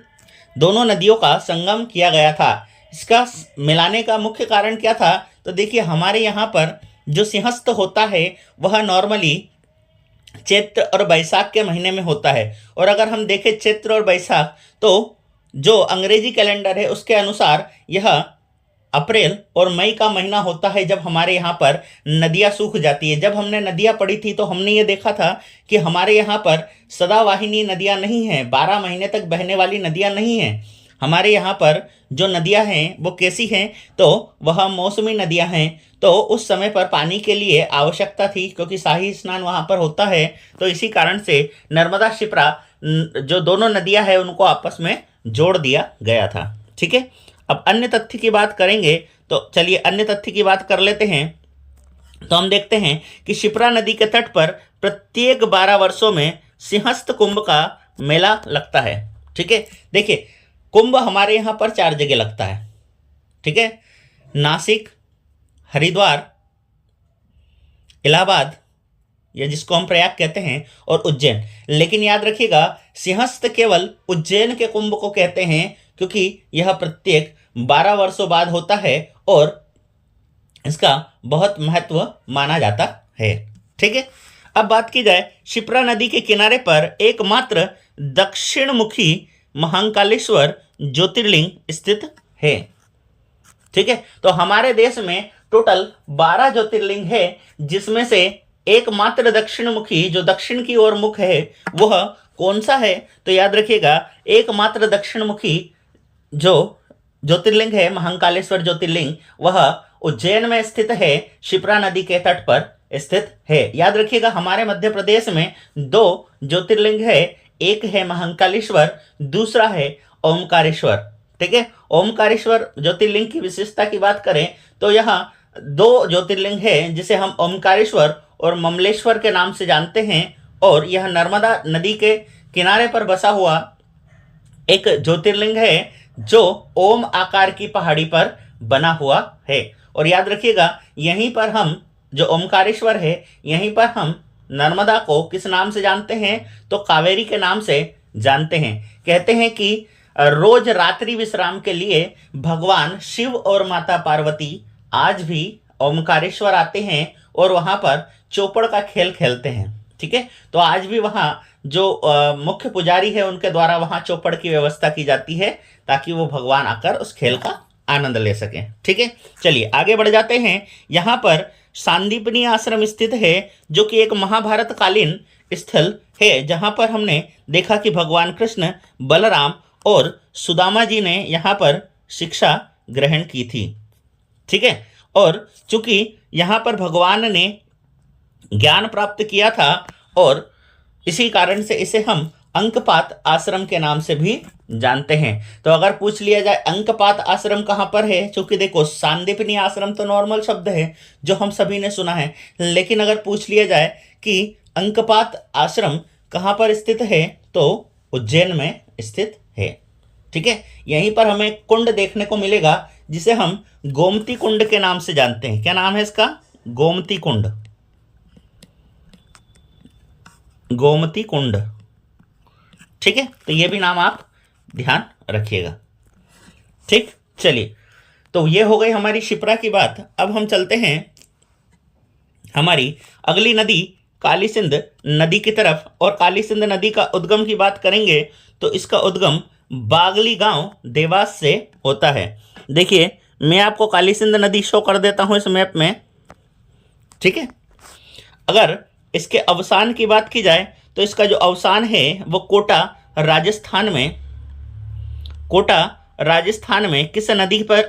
दोनों नदियों का संगम किया गया था। इसका मिलाने का मुख्य कारण क्या था? तो देखिए, हमारे यहाँ पर जो सिंहस्थ होता है वह नॉर्मली चैत्र और बैसाख के महीने में होता है, और अगर हम देखें चैत्र और बैसाख, तो जो अंग्रेजी कैलेंडर है उसके अनुसार यह अप्रैल और मई का महीना होता है जब हमारे यहाँ पर नदियाँ सूख जाती है। जब हमने नदियाँ पढ़ी थी तो हमने ये देखा था कि हमारे यहाँ पर सदावाहिनी नदियाँ नहीं हैं, 12 महीने तक बहने वाली नदियाँ नहीं हैं। हमारे यहाँ पर जो नदियाँ हैं वो कैसी हैं, तो वह मौसमी नदियाँ हैं। तो उस समय पर पानी के लिए आवश्यकता थी, क्योंकि शाही स्नान वहाँ पर होता है। तो इसी कारण से नर्मदा शिप्रा जो दोनों नदियाँ हैं उनको आपस में जोड़ दिया गया था। ठीक है, अब अन्य तथ्य की बात करेंगे, तो चलिए अन्य तथ्य की बात कर लेते हैं। तो हम देखते हैं कि शिप्रा नदी के तट पर प्रत्येक 12 वर्षों में सिंहस्थ कुंभ का मेला लगता है। ठीक है, देखिए कुंभ हमारे यहाँ पर 4 जगह लगता है। ठीक है, नासिक, हरिद्वार, इलाहाबाद, या जिसको हम प्रयाग कहते हैं, और उज्जैन। लेकिन याद रखिएगा सिंहस्थ केवल उज्जैन के कुंभ को कहते हैं, क्योंकि यह प्रत्येक 12 वर्षों बाद होता है और इसका बहुत महत्व माना जाता है। ठीक है, अब बात की जाए शिप्रा नदी के किनारे पर एकमात्र दक्षिण मुखी महाकालेश्वर ज्योतिर्लिंग स्थित है। ठीक है, तो हमारे देश में टोटल 12 ज्योतिर्लिंग है, जिसमें से एकमात्र दक्षिण मुखी जो दक्षिण की ओर मुख है वह कौन सा है, तो याद रखिएगा एकमात्र दक्षिण मुखी जो ज्योतिर्लिंग है महाकालेश्वर ज्योतिर्लिंग वह उज्जैन में स्थित है, शिप्रा नदी के तट पर स्थित है। याद रखिएगा हमारे मध्य प्रदेश में 2 ज्योतिर्लिंग है, एक है महाकालेश्वर, दूसरा है ओमकारेश्वर। ठीक है, ओमकारेश्वर ज्योतिर्लिंग की विशेषता की बात करें तो यहाँ 2 ज्योतिर्लिंग है, जिसे हम ओमकारेश्वर और ममलेश्वर के नाम से जानते हैं, और यह नर्मदा नदी के किनारे पर बसा हुआ एक ज्योतिर्लिंग है जो ओम आकार की पहाड़ी पर बना हुआ है। और याद रखिएगा यहीं पर हम जो ओमकारेश्वर है, यहीं पर हम नर्मदा को किस नाम से जानते हैं, तो कावेरी के नाम से जानते हैं। कहते हैं कि रोज रात्रि विश्राम के लिए भगवान शिव और माता पार्वती आज भी ओमकारेश्वर आते हैं और वहां पर चौपड़ का खेल खेलते हैं। ठीक है, तो आज भी वहां जो मुख्य पुजारी है उनके द्वारा वहां चौपड़ की व्यवस्था की जाती है, ताकि वो भगवान आकर उस खेल का आनंद ले सकें। ठीक है, चलिए आगे बढ़ जाते हैं। यहाँ पर सांदीपनी आश्रम स्थित है, जो कि एक महाभारत कालीन स्थल है, जहाँ पर हमने देखा कि भगवान कृष्ण, बलराम और सुदामा जी ने यहाँ पर शिक्षा ग्रहण की थी। ठीक है, और चूंकि यहाँ पर भगवान ने ज्ञान प्राप्त किया था, और इसी कारण से इसे हम अंकपात आश्रम के नाम से भी जानते हैं। तो अगर पूछ लिया जाए अंकपात आश्रम कहाँ पर है, क्योंकि देखो सांदीपनी आश्रम तो नॉर्मल शब्द है जो हम सभी ने सुना है, लेकिन अगर पूछ लिया जाए कि अंकपात आश्रम कहाँ पर स्थित है, तो उज्जैन में स्थित है। ठीक है, यहीं पर हमें कुंड देखने को मिलेगा जिसे हम गोमती कुंड के नाम से जानते हैं। क्या नाम है इसका? गोमती कुंड। गोमती कुंड। ठीक है, तो ये भी नाम आप ध्यान रखिएगा। ठीक, चलिए तो ये हो गई हमारी शिप्रा की बात। अब हम चलते हैं हमारी अगली नदी काली सिंध नदी की तरफ, और काली सिंध नदी का उद्गम की बात करेंगे तो इसका उद्गम बागली गांव देवास से होता है। देखिए मैं आपको काली सिंध नदी शो कर देता हूं इस मैप में। ठीक है, अगर इसके अवसान की बात की जाए तो इसका जो अवसान है वो कोटा राजस्थान में किस नदी पर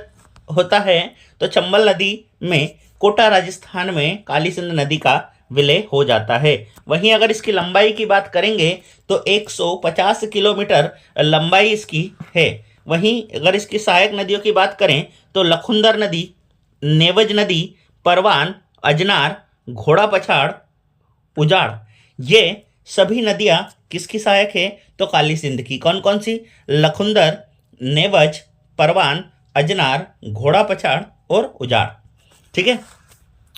होता है, तो चंबल नदी में कोटा राजस्थान में काली सिंध नदी का विलय हो जाता है। वहीं अगर इसकी लंबाई की बात करेंगे तो 150 किलोमीटर लंबाई इसकी है। वहीं अगर इसकी सहायक नदियों की बात करें तो लखुंदर नदी, नेवज नदी, परवान, अजनार, घोड़ा पछाड़, उजाड़, ये सभी नदियां किसकी सहायक है, तो काली सिंध की। कौन कौन सी? लखुंदर, नेवज, परवान, अजनार, घोड़ा पछाड़ और उजाड़। ठीक है,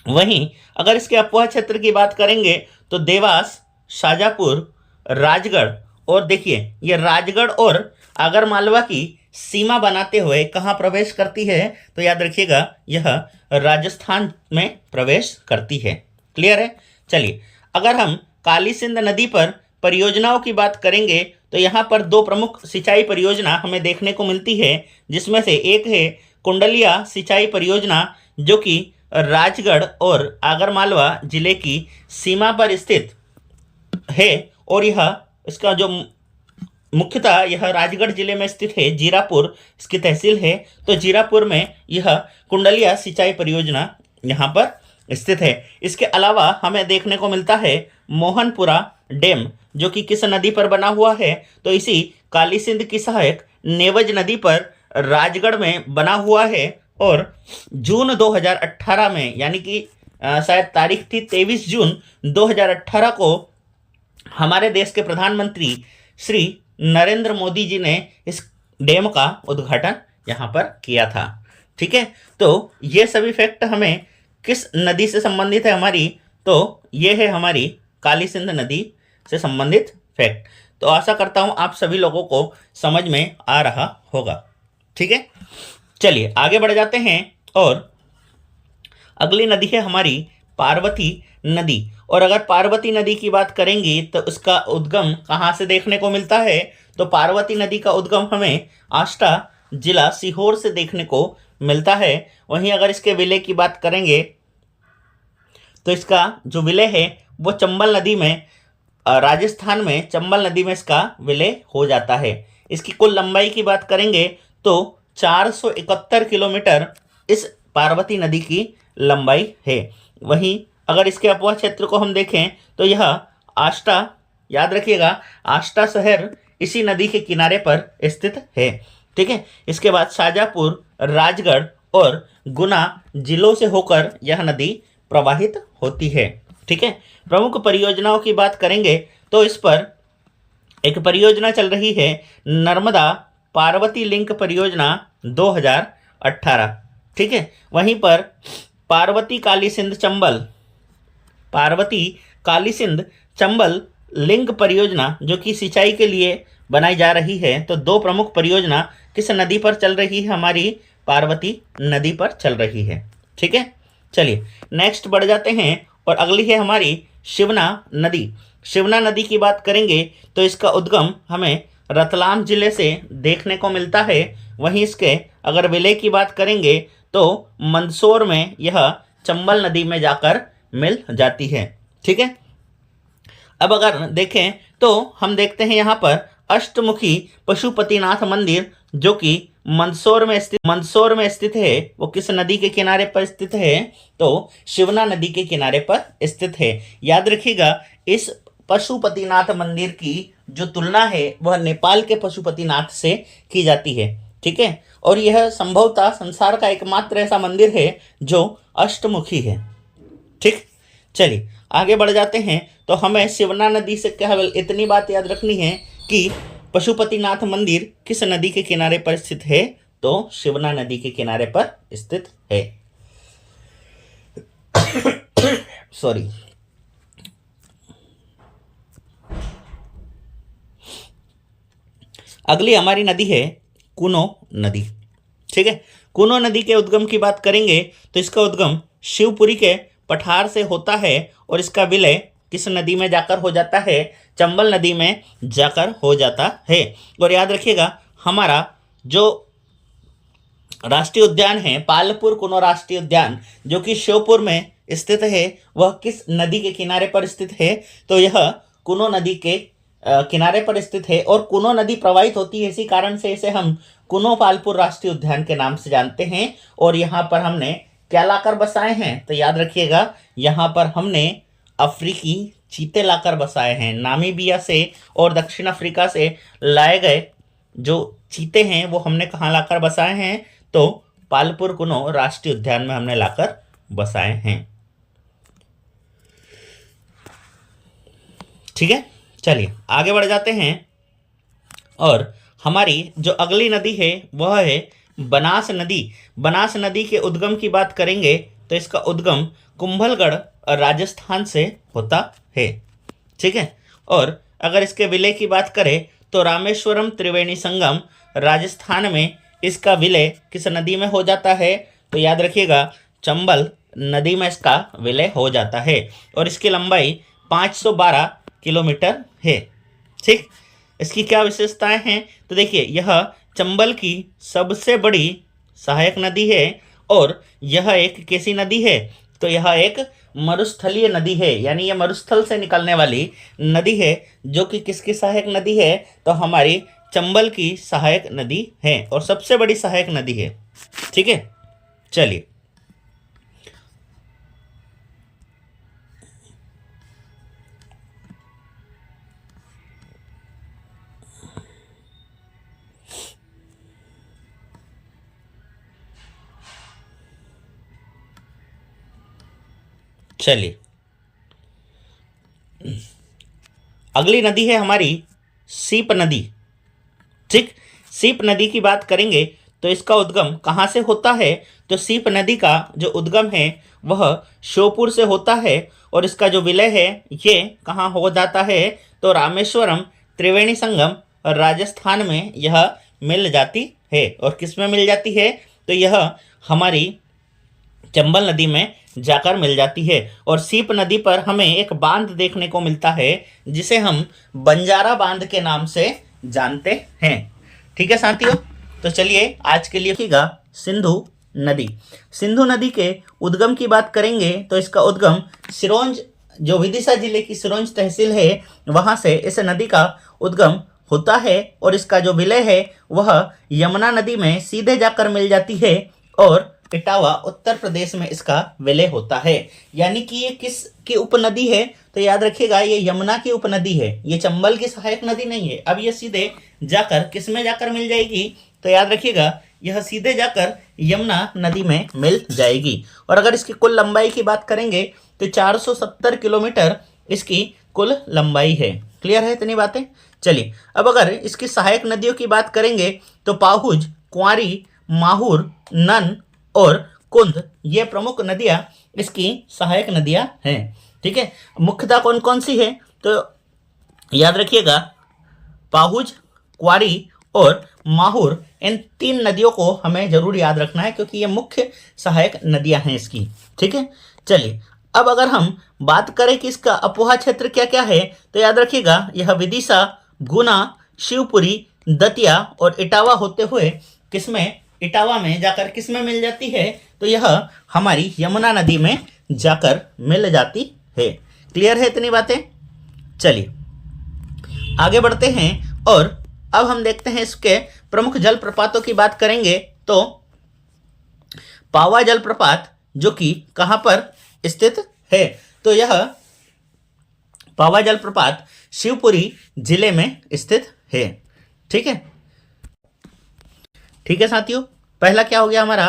वहीं अगर इसके अपवाह क्षेत्र की बात करेंगे तो देवास, शाजापुर, राजगढ़, और देखिए ये राजगढ़ और आगरमालवा की सीमा बनाते हुए कहाँ प्रवेश करती है, तो याद रखिएगा यह राजस्थान में प्रवेश करती है। क्लियर है? चलिए अगर हम काली सिंध नदी पर परियोजनाओं की बात करेंगे तो यहाँ पर 2 प्रमुख सिंचाई परियोजना हमें देखने को मिलती है, जिसमें से एक है कुंडलिया सिंचाई परियोजना, जो कि राजगढ़ और आगरमालवा जिले की सीमा पर स्थित है, और यह इसका जो मुख्यतः यह राजगढ़ जिले में स्थित है। जीरापुर इसकी तहसील है। तो जीरापुर में यह कुंडलिया सिंचाई परियोजना यहाँ पर स्थित है। इसके अलावा हमें देखने को मिलता है मोहनपुरा डैम, जो कि किस नदी पर बना हुआ है, तो इसी काली सिंध की सहायक नेवज नदी पर राजगढ़ में बना हुआ है। और जून 2018 में, यानी कि शायद तारीख थी 23 जून 2018 को हमारे देश के प्रधानमंत्री श्री नरेंद्र मोदी जी ने इस डैम का उद्घाटन यहाँ पर किया था। ठीक है, तो ये सभी फैक्ट हमें किस नदी से संबंधित है हमारी, तो ये है हमारी काली सिंध नदी से संबंधित फैक्ट। तो आशा करता हूँ आप सभी लोगों को समझ में आ रहा होगा। ठीक है, चलिए आगे बढ़ जाते हैं। और अगली नदी है हमारी पार्वती नदी। और अगर पार्वती नदी की बात करेंगे तो उसका उद्गम कहाँ से देखने को मिलता है, तो पार्वती नदी का उद्गम हमें आष्टा जिला सीहोर से देखने को मिलता है। वहीं अगर इसके विलय की बात करेंगे तो इसका जो विलय है वो चंबल नदी में, राजस्थान में चंबल नदी में इसका विलय हो जाता है। इसकी कुल लंबाई की बात करेंगे तो 471 किलोमीटर इस पार्वती नदी की लंबाई है। वहीं अगर इसके अपवाह क्षेत्र को हम देखें तो यह आष्टा, याद रखिएगा आष्टा शहर इसी नदी के किनारे पर स्थित है। ठीक है, इसके बाद शाजापुर, राजगढ़ और गुना जिलों से होकर यह नदी प्रवाहित होती है। ठीक है, प्रमुख परियोजनाओं की बात करेंगे तो इस पर एक परियोजना चल रही है नर्मदा पार्वती लिंक परियोजना 2018। ठीक है, वहीं पर पार्वती काली सिंध चंबल लिंक परियोजना जो कि सिंचाई के लिए बनाई जा रही है। तो दो प्रमुख परियोजना किस नदी पर चल रही है, हमारी पार्वती नदी पर चल रही है। ठीक है, चलिए नेक्स्ट बढ़ जाते हैं। और अगली है हमारी शिवना नदी। शिवना नदी की बात करेंगे तो इसका उद्गम हमें रतलाम जिले से देखने को मिलता है। वहीं इसके अगर विलय की बात करेंगे तो मंदसौर में यह चंबल नदी में जाकर मिल जाती है। ठीक है, अब अगर देखें तो हम देखते हैं यहाँ पर अष्टमुखी पशुपतिनाथ मंदिर जो कि मंदसौर में स्थित है। वो किस नदी के किनारे पर स्थित है, तो शिवना नदी के किनारे पर स्थित है। याद रखिएगा इस पशुपतिनाथ मंदिर की जो तुलना है वह नेपाल के पशुपतिनाथ से की जाती है। ठीक है, और यह संभवतः संसार का एकमात्र ऐसा मंदिर है जो अष्टमुखी है। ठीक, चलिए आगे बढ़ जाते हैं। तो हमें शिवना नदी से केवल इतनी बात याद रखनी है कि पशुपतिनाथ मंदिर किस नदी के किनारे पर स्थित है, तो शिवना नदी के किनारे पर स्थित है। सॉरी, अगली हमारी नदी है कुनो नदी। ठीक है, कुनो नदी के उद्गम की बात करेंगे तो इसका उद्गम शिवपुरी के पठार से होता है और इसका विलय किस नदी में जाकर हो जाता है, चंबल नदी में जाकर हो जाता है। और याद रखिएगा हमारा जो राष्ट्रीय उद्यान है पालपुर कुनो राष्ट्रीय उद्यान जो कि श्योपुर में स्थित है, वह किस नदी के किनारे पर स्थित है, तो यह कुनो नदी के किनारे पर स्थित है। और कुनो नदी प्रवाहित होती है, इसी कारण से इसे हम कुनो पालपुर राष्ट्रीय उद्यान के नाम से जानते हैं। और यहाँ पर हमने क्या लाकर बसाए हैं, तो याद रखिएगा यहाँ पर हमने अफ्रीकी चीते लाकर बसाए हैं। नामीबिया से और दक्षिण अफ्रीका से लाए गए जो चीते हैं वो हमने कहाँ लाकर बसाए हैं, तो पालपुर कुनो राष्ट्रीय उद्यान में हमने लाकर बसाए हैं। ठीक है, चलिए आगे बढ़ जाते हैं। और हमारी जो अगली नदी है वह है बनास नदी। बनास नदी के उद्गम की बात करेंगे तो इसका उद्गम कुंभलगढ़ राजस्थान से होता है। ठीक है, और अगर इसके विलय की बात करें तो रामेश्वरम त्रिवेणी संगम राजस्थान में इसका विलय किस नदी में हो जाता है, तो याद रखिएगा चंबल नदी में इसका विलय हो जाता है। और इसकी लंबाई 512 किलोमीटर है। ठीक, इसकी क्या विशेषताएं हैं, तो देखिए यह चंबल की सबसे बड़ी सहायक नदी है और यह एक कैसी नदी है, तो यह एक मरुस्थलीय नदी है, यानी यह मरुस्थल से निकलने वाली नदी है, जो कि किसकी सहायक नदी है, तो हमारी चंबल की सहायक नदी है और सबसे बड़ी सहायक नदी है। ठीक है, चलिए चलिए अगली नदी है हमारी सीप नदी। ठीक, सीप नदी की बात करेंगे तो इसका उद्गम कहाँ से होता है, तो सीप नदी का जो उद्गम है वह श्योपुर से होता है और इसका जो विलय है ये कहाँ हो जाता है, तो रामेश्वरम त्रिवेणी संगम और राजस्थान में यह मिल जाती है। और किस में मिल जाती है, तो यह हमारी चंबल नदी में जाकर मिल जाती है। और सीप नदी पर हमें एक बांध देखने को मिलता है जिसे हम बंजारा बांध के नाम से जानते हैं। ठीक है साथियों, तो चलिए आज के लिए देखिएगा सिंधु नदी। सिंधु नदी के उद्गम की बात करेंगे तो इसका उद्गम सिरोंज, जो विदिशा जिले की सिरोंज तहसील है वहां से इस नदी का उद्गम होता है और इसका जो विलय है वह यमुना नदी में सीधे जाकर मिल जाती है और इटावा उत्तर प्रदेश में इसका विलय होता है। यानी कि ये किस की उपनदी है, तो याद रखिएगा ये यमुना की उपनदी है, ये चंबल की सहायक नदी नहीं है। अब ये सीधे जाकर किस में जाकर मिल जाएगी, तो याद रखिएगा यह सीधे जाकर यमुना नदी में मिल जाएगी। और अगर इसकी कुल लंबाई की बात करेंगे तो 470 किलोमीटर इसकी कुल लंबाई है। क्लियर है इतनी बातें। चलिए अब अगर इसकी सहायक नदियों की बात करेंगे तो पाहुज, कुंवारी, माहुर, नन और कुंद ये प्रमुख नदियां इसकी सहायक नदियां हैं। ठीक है, मुख्यतः कौन कौन सी है, तो याद रखिएगा पाहुज, कुंवारी और माहुर, इन 3 नदियों को हमें जरूर याद रखना है क्योंकि ये मुख्य सहायक नदियां हैं इसकी। ठीक है, चलिए अब अगर हम बात करें कि इसका अपोहा क्षेत्र क्या क्या है, तो याद रखिएगा यह विदिशा, गुना, शिवपुरी, दतिया और इटावा होते हुए किसमें, इटावा में जाकर किसमें मिल जाती है, तो यह हमारी यमुना नदी में जाकर मिल जाती है। क्लियर है इतनी बातें। चलिए आगे बढ़ते हैं और अब हम देखते हैं इसके प्रमुख जलप्रपातों की बात करेंगे तो पावा जलप्रपात जो कि कहां पर स्थित है, तो यह पावा जलप्रपात शिवपुरी जिले में स्थित है। ठीक है, ठीक है साथियों, पहला क्या हो गया हमारा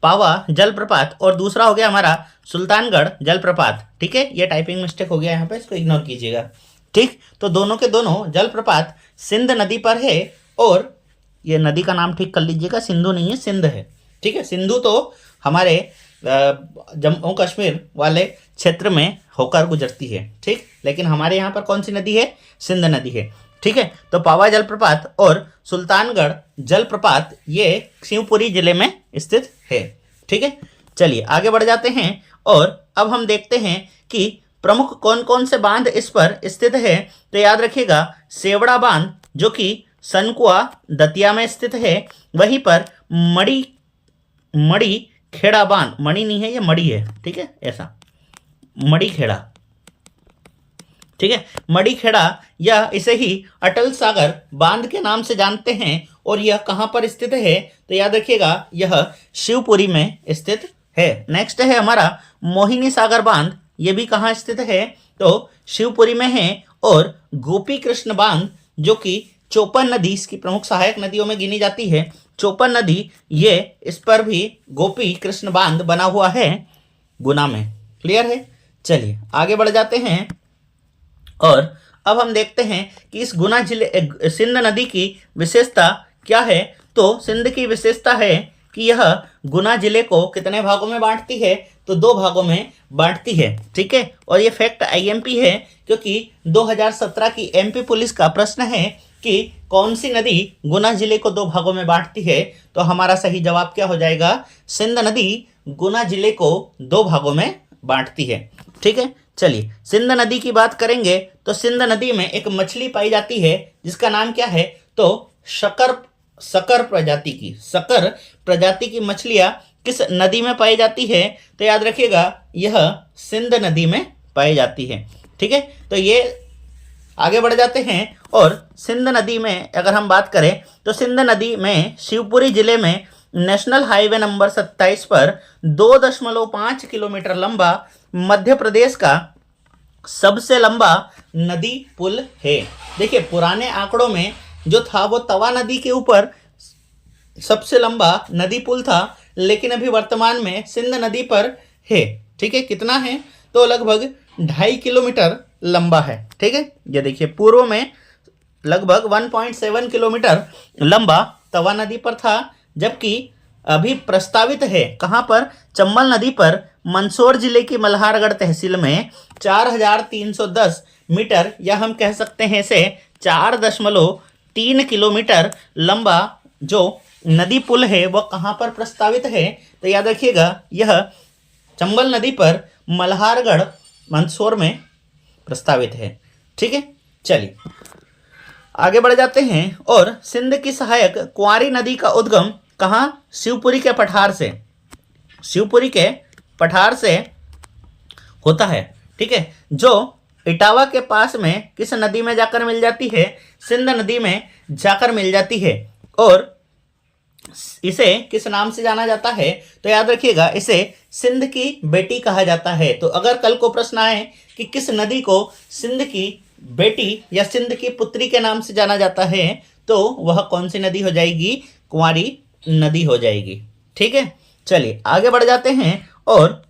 पावा जलप्रपात और दूसरा हो गया हमारा सुल्तानगढ़ जलप्रपात। ठीक है, ये टाइपिंग मिस्टेक हो गया यहाँ पे, इसको इग्नोर कीजिएगा। ठीक, तो दोनों के दोनों जलप्रपात सिंध नदी पर है और ये नदी का नाम ठीक कर लीजिएगा, सिंधु नहीं है सिंध है। ठीक है, सिंधु तो हमारे जम्मू कश्मीर वाले क्षेत्र में होकर गुजरती है। ठीक, लेकिन हमारे यहाँ पर कौन सी नदी है, सिंध नदी है। ठीक है, तो पावा जलप्रपात और सुल्तानगढ़ जलप्रपात ये शिवपुरी जिले में स्थित है। ठीक है, चलिए आगे बढ़ जाते हैं और अब हम देखते हैं कि प्रमुख कौन कौन से बांध इस पर स्थित है। तो याद रखिएगा सेवड़ा बांध जो कि सनकुआ दतिया में स्थित है, वहीं पर मड़ी खेड़ा बांध, मणि नहीं है ये मड़ी है। ठीक है, ऐसा मड़ी खेड़ा। ठीक है, मड़ी खेड़ा या इसे ही अटल सागर बांध के नाम से जानते हैं और यह कहां पर स्थित है, तो याद रखिएगा यह शिवपुरी में स्थित है। नेक्स्ट है हमारा मोहिनी सागर बांध, ये भी कहाँ स्थित है, तो शिवपुरी में है। और गोपी कृष्ण बांध जो कि चोपन नदी इसकी प्रमुख सहायक नदियों में गिनी जाती है, चोपन नदी ये इस पर भी गोपी कृष्ण बांध बना हुआ है गुना में। क्लियर है, चलिए आगे बढ़ जाते हैं और अब हम देखते हैं कि इस गुना जिले सिंध नदी की विशेषता क्या है। तो सिंध की विशेषता है कि यह गुना जिले को कितने भागों में बांटती है, तो 2 भागों में बांटती है। ठीक है, और ये फैक्ट आईएमपी है क्योंकि 2017 की एमपी पुलिस का प्रश्न है कि कौन सी नदी गुना जिले को 2 भागों में बांटती है, तो हमारा सही जवाब क्या हो जाएगा, सिंध नदी गुना जिले को 2 भागों में बांटती है। ठीक है, चलिए सिंध नदी की बात करेंगे तो सिंध नदी में एक मछली पाई जाती है जिसका नाम क्या है, तो शकर प्रजाति की मछलियां किस नदी में पाई जाती है? तो याद रखिएगा यह सिंध नदी में पाई जाती है। ठीक है, तो ये आगे बढ़ जाते हैं और सिंध नदी में अगर हम बात करें तो सिंध नदी में शिवपुरी जिले में नेशनल हाईवे नंबर 27 पर 2.5 किलोमीटर लंबा मध्य प्रदेश का सबसे लंबा नदी पुल है। देखिए पुराने आंकड़ों में जो था वो तवा नदी के ऊपर सबसे लंबा नदी पुल था, लेकिन अभी वर्तमान में सिंध नदी पर है। ठीक है, कितना है? तो लगभग 2.5 किलोमीटर लंबा है। ठीक है, ये देखिए पूर्व में लगभग 1.7 किलोमीटर लंबा तवा नदी पर था, जबकि अभी प्रस्तावित है कहाँ पर? चंबल नदी पर मंदसौर जिले की मल्हारगढ़ तहसील में 4,310 मीटर या हम कह सकते हैं इसे 4.3 किलोमीटर लंबा जो नदी पुल है वह कहाँ पर प्रस्तावित है? तो याद रखिएगा यह चंबल नदी पर मल्हारगढ़ मंदसौर में प्रस्तावित है। ठीक है, चलिए आगे बढ़ जाते हैं और सिंध की सहायक कुंवारी नदी का उद्गम कहाँ? शिवपुरी के पठार से, शिवपुरी के पठार से होता है। ठीक है, जो इटावा के पास में किस नदी में जाकर मिल जाती है? सिंध नदी में जाकर मिल जाती है। और इसे किस नाम से जाना जाता है? तो याद रखिएगा इसे सिंध की बेटी कहा जाता है। तो अगर कल को प्रश्न आए कि किस नदी को सिंध की बेटी या सिंध की पुत्री के नाम से जाना जाता है, तो वह कौन सी नदी हो जाएगी? कुंवारी नदी हो जाएगी। ठीक है, चलिए आगे बढ़ जाते हैं और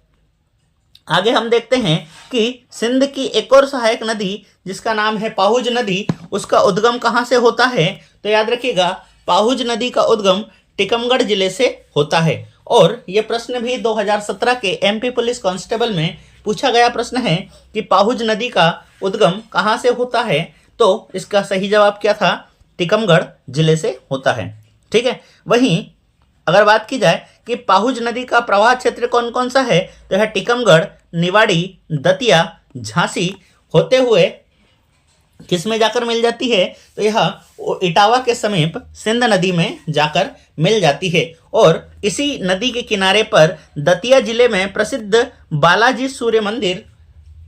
आगे हम देखते हैं कि सिंध की एक और सहायक नदी जिसका नाम है पाहुज नदी, उसका उद्गम कहाँ से होता है? तो याद रखिएगा पाहुज नदी का उद्गम टीकमगढ़ जिले से होता है। और यह प्रश्न भी 2017 के एमपी पुलिस कांस्टेबल में पूछा गया प्रश्न है कि पाहुज नदी का उद्गम कहाँ से होता है? तो इसका सही जवाब क्या था? टीकमगढ़ जिले से होता है। ठीक है, वहीं अगर बात की जाए कि पाहुज नदी का प्रवाह क्षेत्र कौन कौन सा है, तो यह टीकमगढ़, निवाड़ी, दतिया, झांसी होते हुए किस में जाकर मिल जाती है? तो यह इटावा के समीप सिंध नदी में जाकर मिल जाती है। और इसी नदी के किनारे पर दतिया जिले में प्रसिद्ध बालाजी सूर्य मंदिर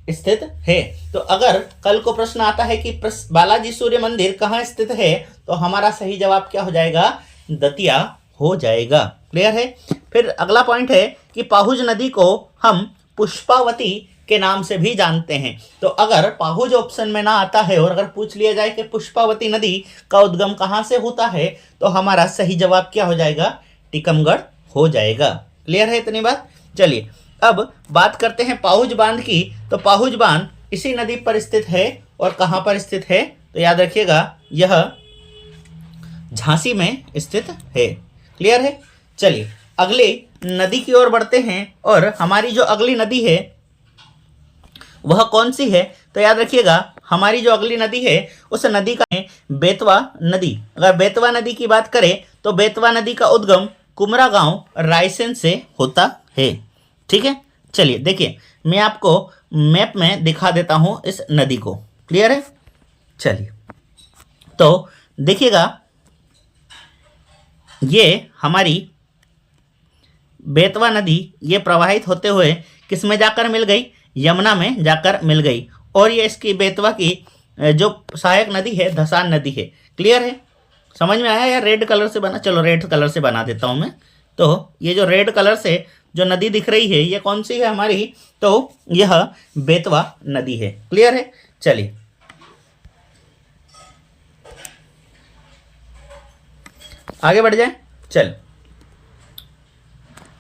स्थित है। तो अगर कल को प्रश्न आता है कि बालाजी सूर्य मंदिर कहाँ स्थित है, तो हमारा सही जवाब क्या हो जाएगा? दतिया हो जाएगा। क्लियर है? फिर अगला पॉइंट है कि पाहुज नदी को हम पुष्पावती के नाम से भी जानते हैं। तो अगर पाहुज ऑप्शन में ना आता है और अगर पूछ लिया जाए कि पुष्पावती नदी का उद्गम कहाँ से होता है, तो हमारा सही जवाब क्या हो जाएगा? टीकमगढ़ हो जाएगा। क्लियर है इतनी बात? चलिए अब बात करते हैं पाहुज बांध की। तो पाहुज बांध इसी नदी पर स्थित है और कहाँ पर स्थित है? तो याद रखिएगा यह झांसी में स्थित है। क्लियर है? चलिए अगली नदी की ओर बढ़ते हैं और हमारी जो अगली नदी है वह कौन सी है? तो याद रखिएगा हमारी जो अगली नदी है उस नदी का है बेतवा नदी। अगर बेतवा नदी की बात करें तो बेतवा नदी का उद्गम कुमरा गांव रायसेन से होता है। ठीक है, चलिए देखिए मैं आपको मैप में दिखा देता हूं इस नदी को। क्लियर है? चलिए तो देखिएगा ये हमारी बेतवा नदी ये प्रवाहित होते हुए किस में जाकर मिल गई? यमुना में जाकर मिल गई। और ये इसकी बेतवा की जो सहायक नदी है धसान नदी है। क्लियर है? समझ में आया? या रेड कलर से बना? चलो रेड कलर से बना देता हूँ मैं। तो ये जो रेड कलर से जो नदी दिख रही है ये कौन सी है हमारी? तो यह बेतवा नदी है। क्लियर है? चलिए आगे बढ़ जाए। चल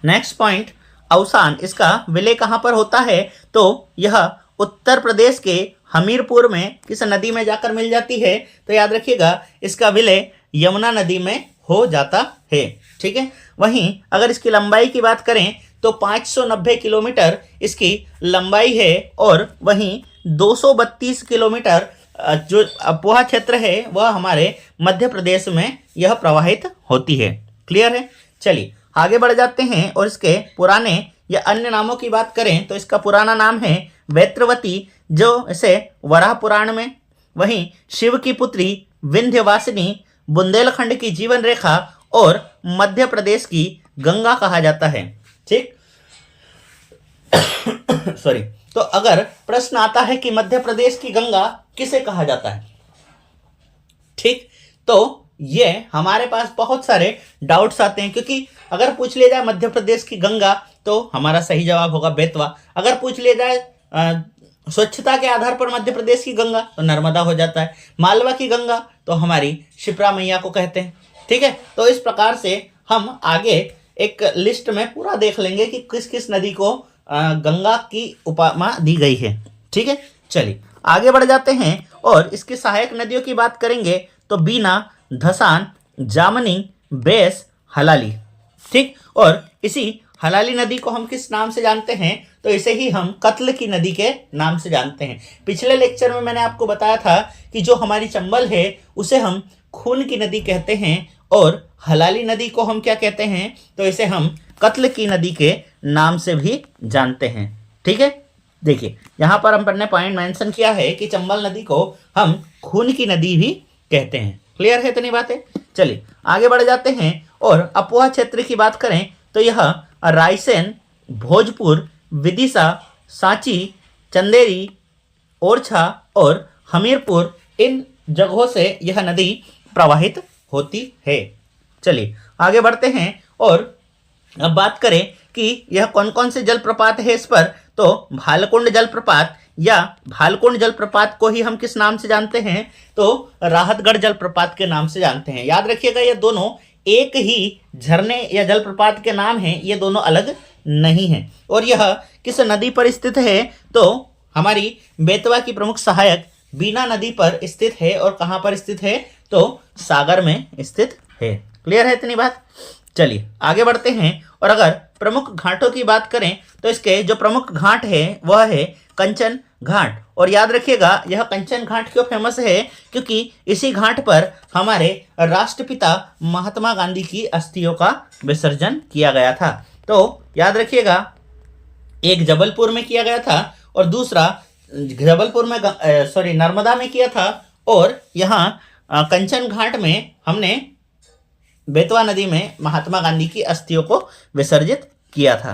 नेक्स्ट पॉइंट अवसान, इसका विलय कहाँ पर होता है? तो यह उत्तर प्रदेश के हमीरपुर में किस नदी में जाकर मिल जाती है? तो याद रखिएगा इसका विलय यमुना नदी में हो जाता है। ठीक है, वहीं अगर इसकी लंबाई की बात करें तो 590 किलोमीटर इसकी लंबाई है और वहीं 232 किलोमीटर जो अपोहा क्षेत्र है वह हमारे मध्य प्रदेश में यह प्रवाहित होती है। क्लियर है? चलिए आगे बढ़ जाते हैं और इसके पुराने या अन्य नामों की बात करें तो इसका पुराना नाम है वैत्रवती, जो इसे वराह पुराण में, वहीं शिव की पुत्री विंध्यवासिनी, बुंदेलखंड की जीवन रेखा और मध्य प्रदेश की गंगा कहा जाता है। ठीक। सॉरी। तो अगर प्रश्न आता है कि मध्य प्रदेश की गंगा किसे कहा जाता है, ठीक, तो ये हमारे पास बहुत सारे डाउट्स आते हैं, क्योंकि अगर पूछ लिया जाए मध्य प्रदेश की गंगा तो हमारा सही जवाब होगा बेतवा। अगर पूछ लिया जाए स्वच्छता के आधार पर मध्य प्रदेश की गंगा तो नर्मदा हो जाता है। मालवा की गंगा तो हमारी शिप्रा मैया को कहते हैं, ठीक है। तो इस प्रकार से हम आगे एक लिस्ट में पूरा देख लेंगे कि किस किस नदी को गंगा की उपमा दी गई है, ठीक है। चलिए आगे बढ़ जाते हैं और इसकी सहायक नदियों की बात करेंगे तो बीना, धसान, जामनी, बेस, हलाली, ठीक। और इसी हलाली नदी को हम किस नाम से जानते हैं, तो इसे ही हम कत्ल की नदी के नाम से जानते हैं। पिछले लेक्चर में मैंने आपको बताया था कि जो हमारी चंबल है उसे हम खून की नदी कहते हैं और हलाली नदी को हम क्या कहते हैं, तो इसे हम कत्ल की नदी के नाम से भी जानते हैं, ठीक है। देखिए यहाँ पर हम ने पॉइंट मेंशन किया है कि चंबल नदी को हम खून की नदी भी कहते हैं। क्लियर है इतनी बातें। चलिए आगे बढ़ जाते हैं और अपोहा क्षेत्र की बात करें तो यह रायसेन, भोजपुर, विदिशा, सांची, चंदेरी, ओरछा और हमीरपुर, इन जगहों से यह नदी प्रवाहित होती है। चलिए आगे बढ़ते हैं और अब बात करें कि यह कौन कौन से जलप्रपात है इस पर, तो भालकुंड जलप्रपात या भालकुंड जलप्रपात को ही हम किस नाम से जानते हैं, तो राहतगढ़ जलप्रपात के नाम से जानते हैं। याद रखिएगा ये दोनों एक ही झरने या जलप्रपात के नाम हैं, ये दोनों अलग नहीं हैं। और यह किस नदी पर स्थित है, तो हमारी बेतवा की प्रमुख सहायक बीना नदी पर स्थित है। और कहाँ पर स्थित है, तो सागर में स्थित है। क्लियर है इतनी बात। चलिए आगे बढ़ते हैं और अगर प्रमुख घाटों की बात करें तो इसके जो प्रमुख घाट है वह है कंचन घाट। और याद रखिएगा यह कंचन घाट क्यों फेमस है, क्योंकि इसी घाट पर हमारे राष्ट्रपिता महात्मा गांधी की अस्थियों का विसर्जन किया गया था। तो याद रखिएगा एक जबलपुर में किया गया था और दूसरा जबलपुर में नर्मदा में किया था, और यहाँ कंचन घाट में हमने बेतवा नदी में महात्मा गांधी की अस्थियों को विसर्जित किया था,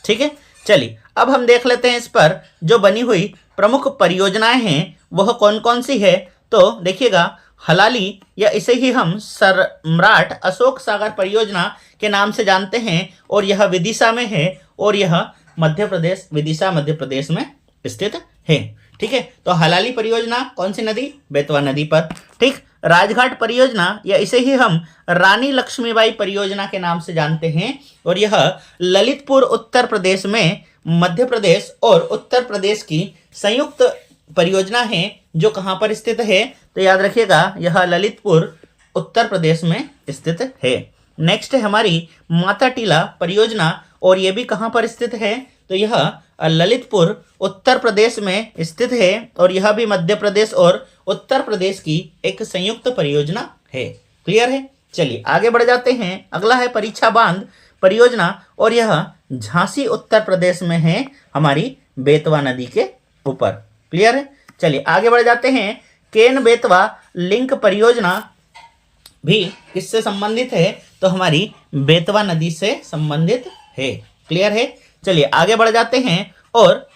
ठीक है। चलिए अब हम देख लेते हैं इस पर जो बनी हुई प्रमुख परियोजनाएं हैं वह कौन कौन सी है। तो देखिएगा हलाली या इसे ही हम सम्राट अशोक सागर परियोजना के नाम से जानते हैं और यह विदिशा में है और यह मध्य प्रदेश, विदिशा मध्य प्रदेश में स्थित है, ठीक है। तो हलाली परियोजना कौन सी नदी, बेतवा नदी पर, ठीक। राजघाट परियोजना या इसे ही हम रानी लक्ष्मीबाई परियोजना के नाम से जानते हैं और यह ललितपुर उत्तर प्रदेश में मध्य प्रदेश और उत्तर प्रदेश की संयुक्त परियोजना है जो कहां पर स्थित है, तो याद रखिएगा यह ललितपुर उत्तर प्रदेश में स्थित है। नेक्स्ट है हमारी माता टीला परियोजना और यह भी कहां पर स्थित है, तो यह ललितपुर उत्तर प्रदेश में स्थित है और यह भी मध्य प्रदेश और उत्तर प्रदेश की एक संयुक्त परियोजना है। क्लियर है। चलिए आगे बढ़ जाते हैं। अगला है परीक्षा बांध परियोजना और यह झांसी उत्तर प्रदेश में है, हमारी बेतवा नदी के ऊपर। क्लियर है। चलिए आगे बढ़ जाते हैं। केन बेतवा लिंक परियोजना भी किससे संबंधित है, तो हमारी बेतवा नदी से संबंधित है। क्लियर है। चलिए आगे बढ़ जाते हैं और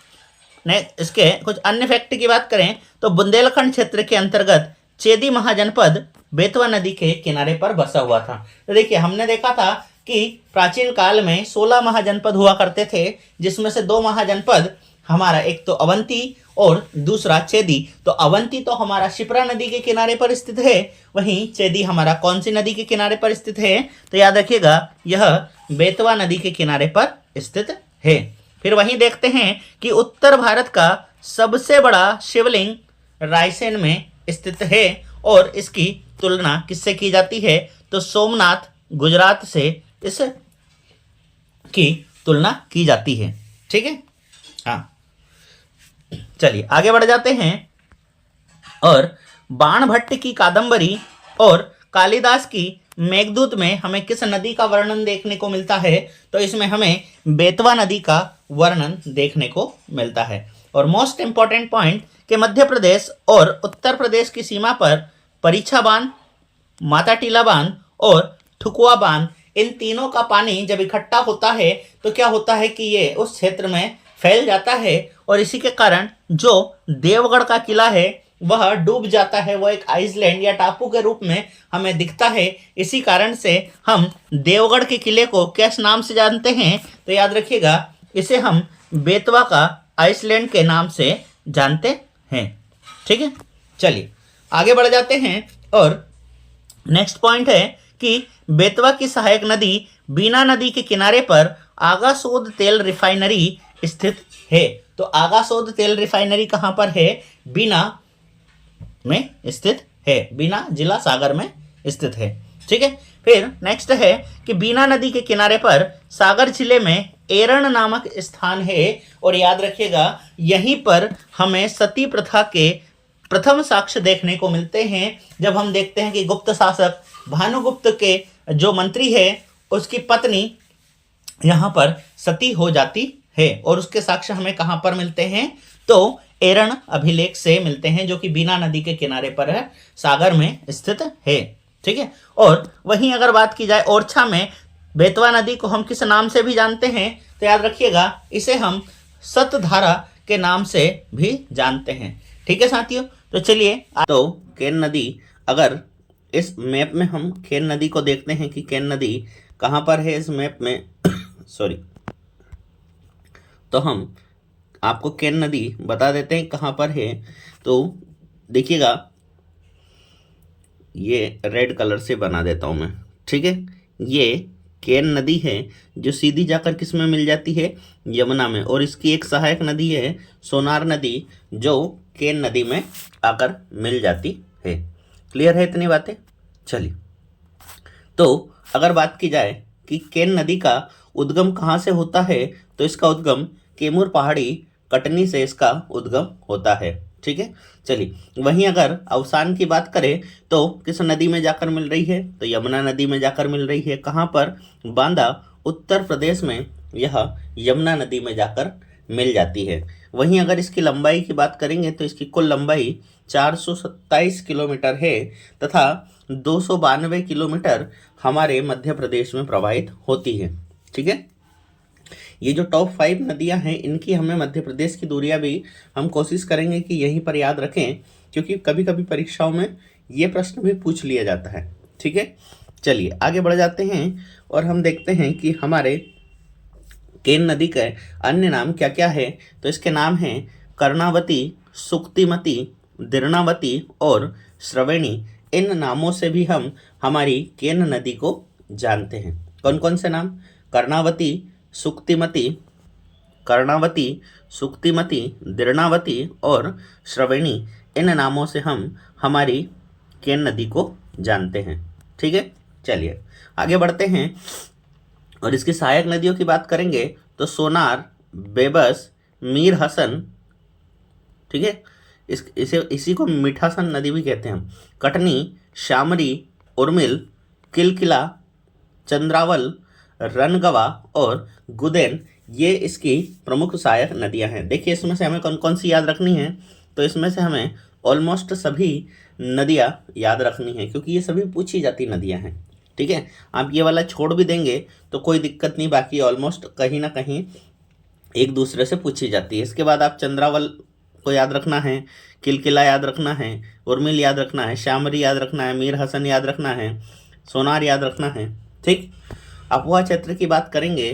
इसके कुछ अन्य फैक्ट की बात करें तो बुंदेलखंड क्षेत्र के अंतर्गत चेदी महाजनपद बेतवा नदी के किनारे पर बसा हुआ था। तो देखिए हमने देखा था कि प्राचीन काल में 16 महाजनपद हुआ करते थे, जिसमें से 2 महाजनपद हमारा एक तो अवंती और दूसरा चेदी। तो अवंती तो हमारा शिप्रा नदी के किनारे पर स्थित है, वहीं चेदी हमारा कौन सी नदी के किनारे पर स्थित है, तो याद रखिएगा यह बेतवा नदी के किनारे पर स्थित है। फिर वहीं देखते हैं कि उत्तर भारत का सबसे बड़ा शिवलिंग रायसेन में स्थित है और इसकी तुलना किससे की जाती है, तो सोमनाथ गुजरात से इस की तुलना की जाती है। ठीक है। हाँ चलिए आगे बढ़ जाते हैं और बाणभट्ट की कादंबरी और कालिदास की मेघदूत में हमें किस नदी का वर्णन देखने को मिलता है, तो इसमें हमें बेतवा नदी का वर्णन देखने को मिलता है। और मोस्ट इंपॉर्टेंट पॉइंट कि मध्य प्रदेश और उत्तर प्रदेश की सीमा पर परीक्षा बांध, माता टीला बांध और ठुकुआ बांध, इन तीनों का पानी जब इकट्ठा होता है तो क्या होता है कि ये उस क्षेत्र में फैल जाता है और इसी के कारण जो देवगढ़ का किला है वह डूब जाता है, वो एक आइसलैंड या टापू के रूप में हमें दिखता है। इसी कारण से हम देवगढ़ के किले को किस नाम से जानते हैं, तो याद रखिएगा इसे हम बेतवा का आइसलैंड के नाम से जानते हैं। ठीक है, चलिए आगे बढ़ जाते हैं और नेक्स्ट पॉइंट है कि बेतवा की सहायक नदी बीना नदी के किनारे पर आगाशोध तेल रिफाइनरी स्थित है। तो आगाशोध तेल रिफाइनरी कहाँ पर है? बीना में स्थित है, बीना जिला सागर में स्थित है। ठीक है, फिर नेक्स्ट है कि बीना नदी के किनारे पर सागर जिले में एरण नामक स्थान है और याद रखिएगा यहीं पर हमें सती प्रथा के प्रथम साक्ष्य देखने को मिलते हैं, जब हम देखते हैं कि गुप्त शासक भानुगुप्त के जो मंत्री है उसकी पत्नी यहाँ पर सती हो जाती है और उसके साक्ष्य हमें कहाँ पर मिलते हैं? तो एरण अभिलेख से मिलते हैं जो कि बीना नदी के किनारे पर है, सागर में स्थित है। ठीक है, और वहीं अगर बात की जाए ओरछा में बेतवा नदी को हम किस नाम से भी जानते हैं, तो याद रखिएगा इसे हम सतधारा के नाम से भी जानते हैं। ठीक है साथियों, तो चलिए तो केन नदी, अगर इस मैप में हम केन नदी को देखते हैं कि केन नदी कहाँ पर है इस मैप में सॉरी, तो हम आपको केन नदी बता देते हैं कहाँ पर है। तो देखिएगा ये रेड कलर से बना देता हूँ मैं। ठीक है, ये केन नदी है जो सीधी जाकर किस में मिल जाती है? यमुना में, और इसकी एक सहायक नदी है सोनार नदी जो केन नदी में आकर मिल जाती है। क्लियर है इतनी बातें? चलिए, तो अगर बात की जाए कि केन नदी का उद्गम कहाँ से होता है, तो इसका उद्गम कैमूर पहाड़ी कटनी से इसका उद्गम होता है। ठीक है, चलिए वहीं अगर अवसान की बात करें तो किस नदी में जाकर मिल रही है? तो यमुना नदी में जाकर मिल रही है। कहाँ पर? बांदा उत्तर प्रदेश में यह यमुना नदी में जाकर मिल जाती है। वहीं अगर इसकी लंबाई की बात करेंगे तो इसकी कुल लंबाई 427 किलोमीटर है तथा 292 किलोमीटर हमारे मध्य प्रदेश में प्रवाहित होती है। ठीक है, ये जो टॉप 5 नदियां हैं इनकी हमें मध्य प्रदेश की दूरियां भी हम कोशिश करेंगे कि यहीं पर याद रखें, क्योंकि कभी कभी परीक्षाओं में ये प्रश्न भी पूछ लिया जाता है। ठीक है, चलिए आगे बढ़ जाते हैं और हम देखते हैं कि हमारे केन नदी के अन्य नाम क्या क्या है। तो इसके नाम हैं कर्णावती, सुक्तिमती, दीर्णावती और श्रवेणी। इन नामों से भी हम हमारी केन नदी को जानते हैं। कौन कौन से नाम? कर्णावती, सुक्तिमती, दीर्णावती और श्रवेणी। इन नामों से हम हमारी केन नदी को जानते हैं। ठीक है, चलिए आगे बढ़ते हैं और इसकी सहायक नदियों की बात करेंगे तो सोनार, बेबस, मीर हसन। ठीक है, इसी को मीठासन नदी भी कहते हैं। कटनी, शामरी, उर्मिल, किलकिला, चंद्रावल, रनगवा और गुदेन, ये इसकी प्रमुख सहायक नदियां हैं। देखिए इसमें से हमें कौन कौन सी याद रखनी है, तो इसमें से हमें ऑलमोस्ट सभी नदियां याद रखनी है क्योंकि ये सभी पूछी जाती नदियां हैं। ठीक है, आप ये वाला छोड़ भी देंगे तो कोई दिक्कत नहीं, बाकी ऑलमोस्ट कहीं ना कहीं एक दूसरे से पूछी जाती है। इसके बाद आप चंद्रावल को याद रखना है, किलकिला याद रखना है, उर्मिल याद रखना है, शामरी याद रखना है, मीर हसन याद रखना है, सोनार याद रखना है। ठीक, अफवाह क्षेत्र की बात करेंगे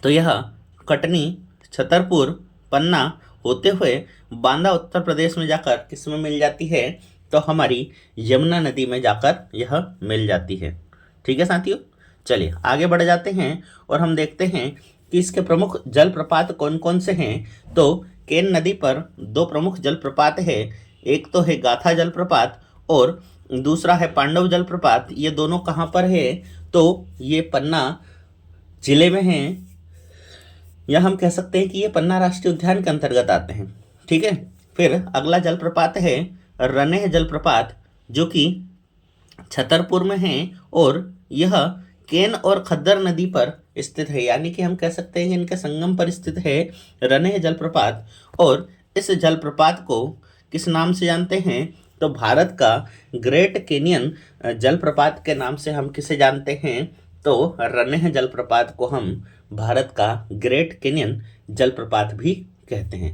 तो यह कटनी, छतरपुर, पन्ना होते हुए बांदा उत्तर प्रदेश में जाकर किस में मिल जाती है? तो हमारी यमुना नदी में जाकर यह मिल जाती है। ठीक है साथियों, चलिए आगे बढ़ जाते हैं और हम देखते हैं कि इसके प्रमुख जलप्रपात कौन कौन से हैं। तो केन नदी पर 2 प्रमुख जलप्रपात है, एक तो है गाथा जलप्रपात और दूसरा है पांडव जलप्रपात। ये दोनों कहाँ पर है? तो ये पन्ना जिले में हैं, या हम कह सकते हैं कि ये पन्ना राष्ट्रीय उद्यान के अंतर्गत आते हैं। ठीक है, फिर अगला जलप्रपात है रनेह जलप्रपात जो कि छतरपुर में है और यह केन और खद्दर नदी पर स्थित है, यानी कि हम कह सकते हैं कि इनके संगम पर स्थित है रनेह जलप्रपात। और इस जलप्रपात को किस नाम से जानते हैं? तो भारत का ग्रेट कैनियन जलप्रपात के नाम से हम किसे जानते हैं? तो रन्नेह जलप्रपात को हम भारत का ग्रेट कैनियन जलप्रपात भी कहते हैं।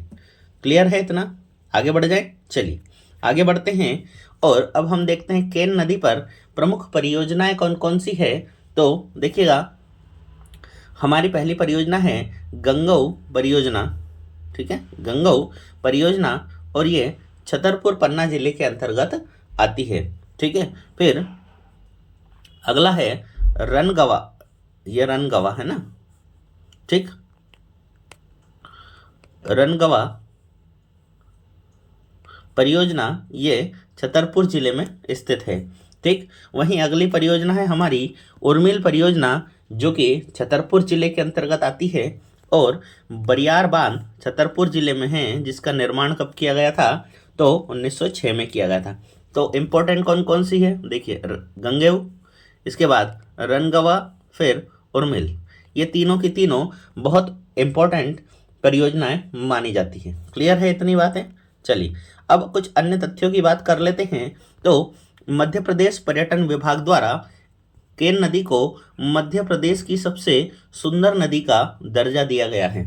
क्लियर है इतना? आगे बढ़ जाए, चलिए आगे बढ़ते हैं और अब हम देखते हैं केन नदी पर प्रमुख परियोजनाएं कौन कौन सी है। तो देखिएगा, हमारी पहली परियोजना है गंगऊ परियोजना, ठीक है, गंगऊ परियोजना, और ये छतरपुर पन्ना जिले के अंतर्गत आती है, ठीक है। फिर अगला है रनगवा, ये रनगवा है ना, ठीक, रनगवा परियोजना ये छतरपुर जिले में स्थित है, ठीक। वहीं अगली परियोजना है हमारी उर्मिल परियोजना, जो कि छतरपुर जिले के अंतर्गत आती है और बरियार बांध छतरपुर जिले में है, जिसका निर्माण कब किया गया था? तो 1906 में किया गया था। तो इम्पोर्टेंट कौन कौन सी है? देखिए, गंगेऊ, इसके बाद रनगवा, फिर उर्मिल, ये तीनों की तीनों बहुत इम्पोर्टेंट परियोजनाएं मानी जाती हैं। क्लियर है इतनी बातें? चलिए अब कुछ अन्य तथ्यों की बात कर लेते हैं। तो मध्य प्रदेश पर्यटन विभाग द्वारा केन नदी को मध्य प्रदेश की सबसे सुंदर नदी का दर्जा दिया गया है।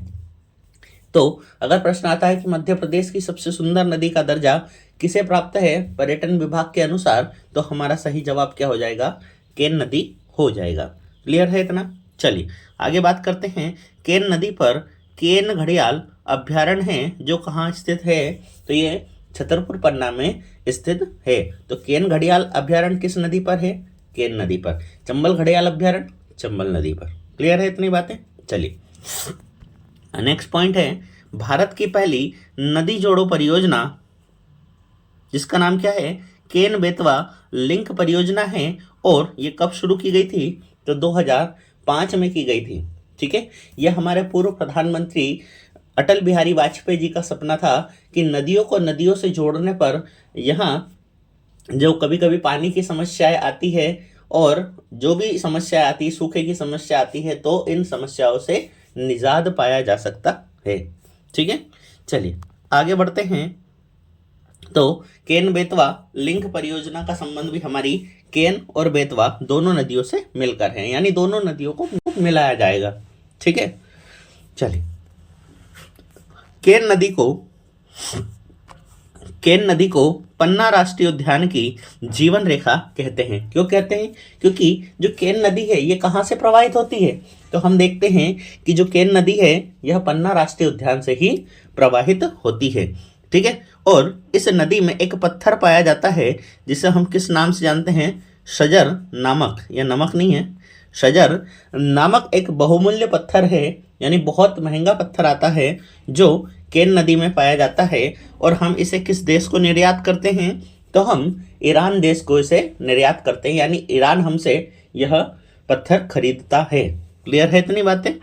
तो अगर प्रश्न आता है कि मध्य प्रदेश की सबसे सुंदर नदी का दर्जा किसे प्राप्त है पर्यटन विभाग के अनुसार, तो हमारा सही जवाब क्या हो जाएगा? केन नदी हो जाएगा। क्लियर है इतना? चलिए आगे बात करते हैं। केन नदी पर केन घड़ियाल अभ्यारण्य है, जो कहाँ स्थित है? तो ये छतरपुर पन्ना में स्थित है। तो केन घड़ियाल अभ्यारण्य किस नदी पर है? केन नदी पर। चंबल घड़ियाल अभ्यारण्य चंबल नदी पर। क्लियर है इतनी बातें? चलिए नेक्स्ट पॉइंट है भारत की पहली नदी जोड़ो परियोजना, जिसका नाम क्या है? केन बेतवा लिंक परियोजना है, और ये कब शुरू की गई थी? तो 2005 में की गई थी, ठीक है। यह हमारे पूर्व प्रधानमंत्री अटल बिहारी वाजपेयी जी का सपना था कि नदियों को नदियों से जोड़ने पर यहाँ जो कभी कभी पानी की समस्याएं आती है और जो भी समस्या आती है, सूखे की समस्या आती है, तो इन समस्याओं से निजात पाया जा सकता है, ठीक है। चलिए आगे बढ़ते हैं। तो केन बेतवा लिंक परियोजना का संबंध भी हमारी केन और बेतवा दोनों नदियों से मिलकर है, यानी दोनों नदियों को मिलाया जाएगा, ठीक है। चलिए केन नदी को पन्ना राष्ट्रीय उद्यान की जीवन रेखा कहते हैं। क्यों कहते हैं? क्योंकि जो केन नदी है ये कहाँ से प्रवाहित होती है? तो हम देखते हैं कि जो केन नदी है यह पन्ना राष्ट्रीय उद्यान से ही प्रवाहित होती है, ठीक है। और इस नदी में एक पत्थर पाया जाता है जिसे हम किस नाम से जानते हैं? शजर नामक, यह नमक नहीं है, शजर नामक एक बहुमूल्य पत्थर है, यानी बहुत महंगा पत्थर आता है जो केन नदी में पाया जाता है। और हम इसे किस देश को निर्यात करते हैं? तो हम ईरान देश को इसे निर्यात करते हैं, यानी ईरान हमसे यह पत्थर खरीदता है। क्लियर है इतनी बातें?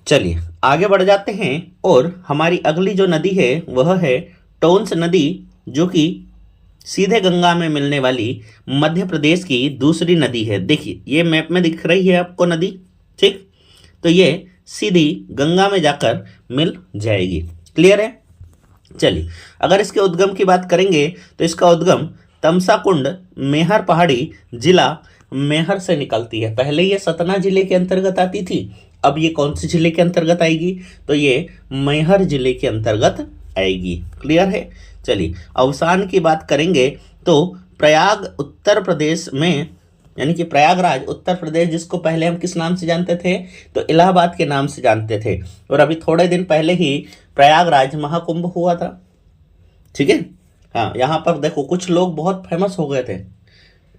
चलिए आगे बढ़ जाते हैं और हमारी अगली जो नदी है वह है टोंस नदी, जो कि सीधे गंगा में मिलने वाली मध्य प्रदेश की दूसरी नदी है। देखिए ये मैप में दिख रही है आपको नदी, ठीक। तो ये सीधी गंगा में जाकर मिल जाएगी। क्लियर है? चलिए अगर इसके उद्गम की बात करेंगे तो इसका उद्गम तमसा कुंड मेहर पहाड़ी जिला मेहर से निकलती है। पहले ये सतना जिले के अंतर्गत आती थी, अब ये कौन से जिले के अंतर्गत आएगी? तो ये मैहर जिले के अंतर्गत आएगी। क्लियर है? चलिए अवसान की बात करेंगे तो प्रयाग उत्तर प्रदेश में, यानी कि प्रयागराज उत्तर प्रदेश, जिसको पहले हम किस नाम से जानते थे? तो इलाहाबाद के नाम से जानते थे। और अभी थोड़े दिन पहले ही प्रयागराज महाकुंभ हुआ था, ठीक है। हाँ, यहाँ पर देखो कुछ लोग बहुत फेमस हो गए थे,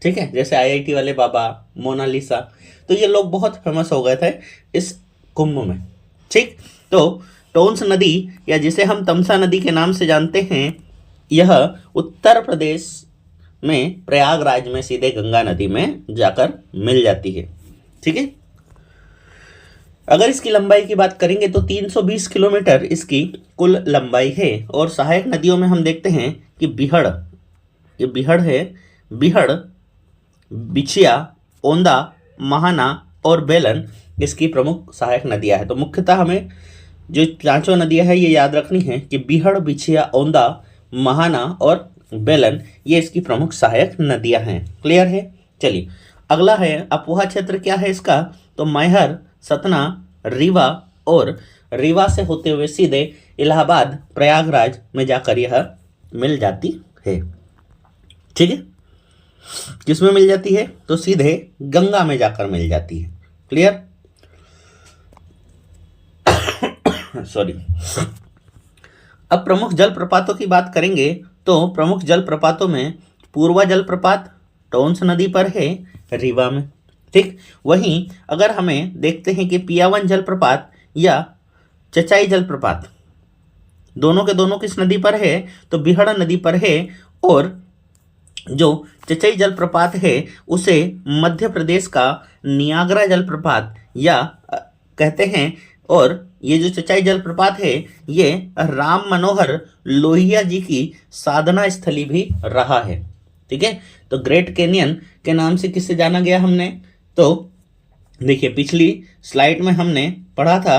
ठीक है, जैसे IIT वाले बाबा, मोनालिसा, तो ये लोग बहुत फेमस हो गए थे इस कुंभ में, ठीक। तो टोंस नदी, या जिसे हम तमसा नदी के नाम से जानते हैं, यह उत्तर प्रदेश में प्रयागराज में सीधे गंगा नदी में जाकर मिल जाती है, ठीक है। अगर इसकी लंबाई की बात करेंगे तो 320 किलोमीटर इसकी कुल लंबाई है। और सहायक नदियों में हम देखते हैं कि बिहड़, ये बिहड़ है, बिहड़, बिछिया, ओंदा, महाना और बेलन इसकी प्रमुख सहायक नदियां हैं। तो मुख्यतः हमें जो पांचों नदियां हैं ये याद रखनी है कि बिहड़, बिछिया, ओंदा, महाना और बेलन, ये इसकी प्रमुख सहायक नदियां हैं। क्लियर है। चलिए अगला है अपोहा क्षेत्र क्या है इसका, तो मैहर, सतना, रीवा और रीवा से होते हुए सीधे इलाहाबाद, प्रयागराज में जाकर यह मिल जाती है। ठीक है, किसमें मिल जाती है, तो सीधे गंगा में जाकर मिल जाती है। क्लियर। सॉरी। अब प्रमुख जलप्रपातों की बात करेंगे तो प्रमुख जलप्रपातों में पूर्वा जलप्रपात टोंस नदी पर है रीवा में। ठीक, वहीं अगर हमें देखते हैं कि पियावन जलप्रपात या चचाई जलप्रपात दोनों के दोनों किस नदी पर है, तो बिहड़ नदी पर है। और जो चचाई जलप्रपात है उसे मध्य प्रदेश का नियाग्रा जलप्रपात या कहते हैं। और ये जो चचाई जलप्रपात है ये राम मनोहर लोहिया जी की साधना स्थली भी रहा है। ठीक है, तो ग्रेट कैनियन के नाम से किससे जाना गया हमने, तो देखिए पिछली स्लाइड में हमने पढ़ा था,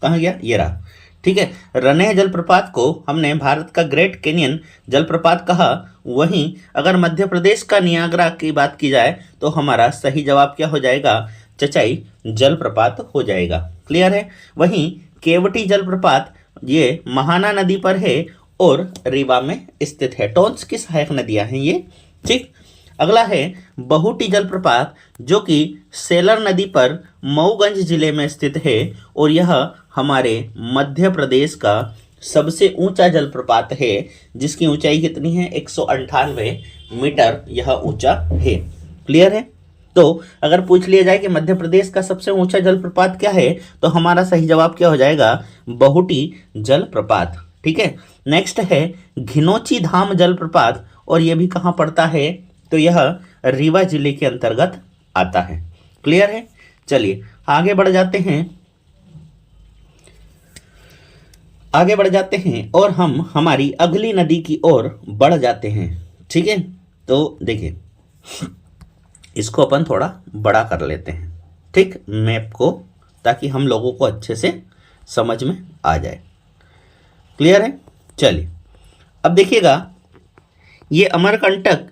कहाँ गया, ये रहा। ठीक है, रनेह जलप्रपात को हमने भारत का ग्रेट कैनियन जलप्रपात कहा। वहीं अगर मध्य प्रदेश का नियाग्रा की बात की जाए तो हमारा सही जवाब क्या हो जाएगा, चचाई जलप्रपात हो जाएगा। क्लियर है। वहीं केवटी जलप्रपात ये महाना नदी पर है और रीवा में स्थित है। टोंस की सहायक नदियां हैं ये। ठीक, अगला है बहुटी जलप्रपात जो कि सेलर नदी पर मऊगंज जिले में स्थित है और यह हमारे मध्य प्रदेश का सबसे ऊंचा जलप्रपात है, जिसकी ऊंचाई कितनी है, 198 मीटर यह ऊंचा है। क्लियर है। तो अगर पूछ लिया जाए कि मध्य प्रदेश का सबसे ऊंचा जलप्रपात क्या है, तो हमारा सही जवाब क्या हो जाएगा, बहुटी जलप्रपात। ठीक है, नेक्स्ट है घिनौची धाम जलप्रपात और यह भी कहाँ पड़ता है, तो यह रीवा जिले के अंतर्गत आता है। क्लियर है। चलिए आगे बढ़ जाते हैं और हम हमारी अगली नदी की ओर बढ़ जाते हैं। ठीक है, तो देखिए इसको अपन थोड़ा बड़ा कर लेते हैं, ठीक, मैप को, ताकि हम लोगों को अच्छे से समझ में आ जाए। क्लियर है। चलिए अब देखिएगा, ये अमरकंटक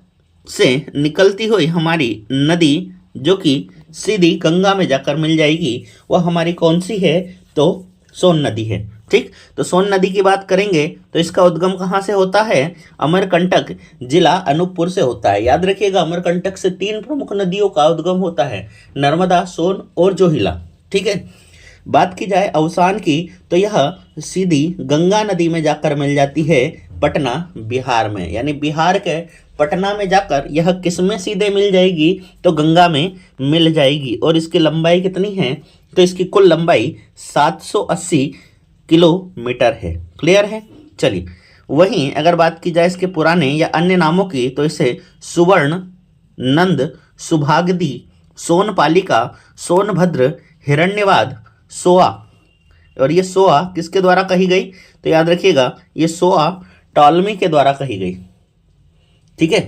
से निकलती हुई हमारी नदी जो कि सीधी गंगा में जाकर मिल जाएगी, वह हमारी कौन सी है, तो सोन नदी है। ठीक, तो सोन नदी की बात करेंगे तो इसका उद्गम कहाँ से होता है, अमरकंटक जिला अनूपपुर से होता है। याद रखिएगा, अमरकंटक से 3 प्रमुख नदियों का उद्गम होता है, नर्मदा, सोन और जोहिला। ठीक है, बात की जाए अवसान की तो यह सीधी गंगा नदी में जाकर मिल जाती है पटना, बिहार में। यानी बिहार के पटना में जाकर यह किस में सीधे मिल जाएगी, तो गंगा में मिल जाएगी। और इसकी लंबाई कितनी है, तो इसकी कुल लंबाई 780 किलोमीटर है। क्लियर है। चलिए वहीं अगर बात की जाए इसके पुराने या अन्य नामों की, तो इसे सुवर्ण, नंद, सुभागदी, सोनपालिका, सोनभद्र, हिरण्यवाद, सोआ, और ये सोआ किसके द्वारा कही गई, तो याद रखिएगा ये सोआ टॉलमी के द्वारा कही गई। ठीक है,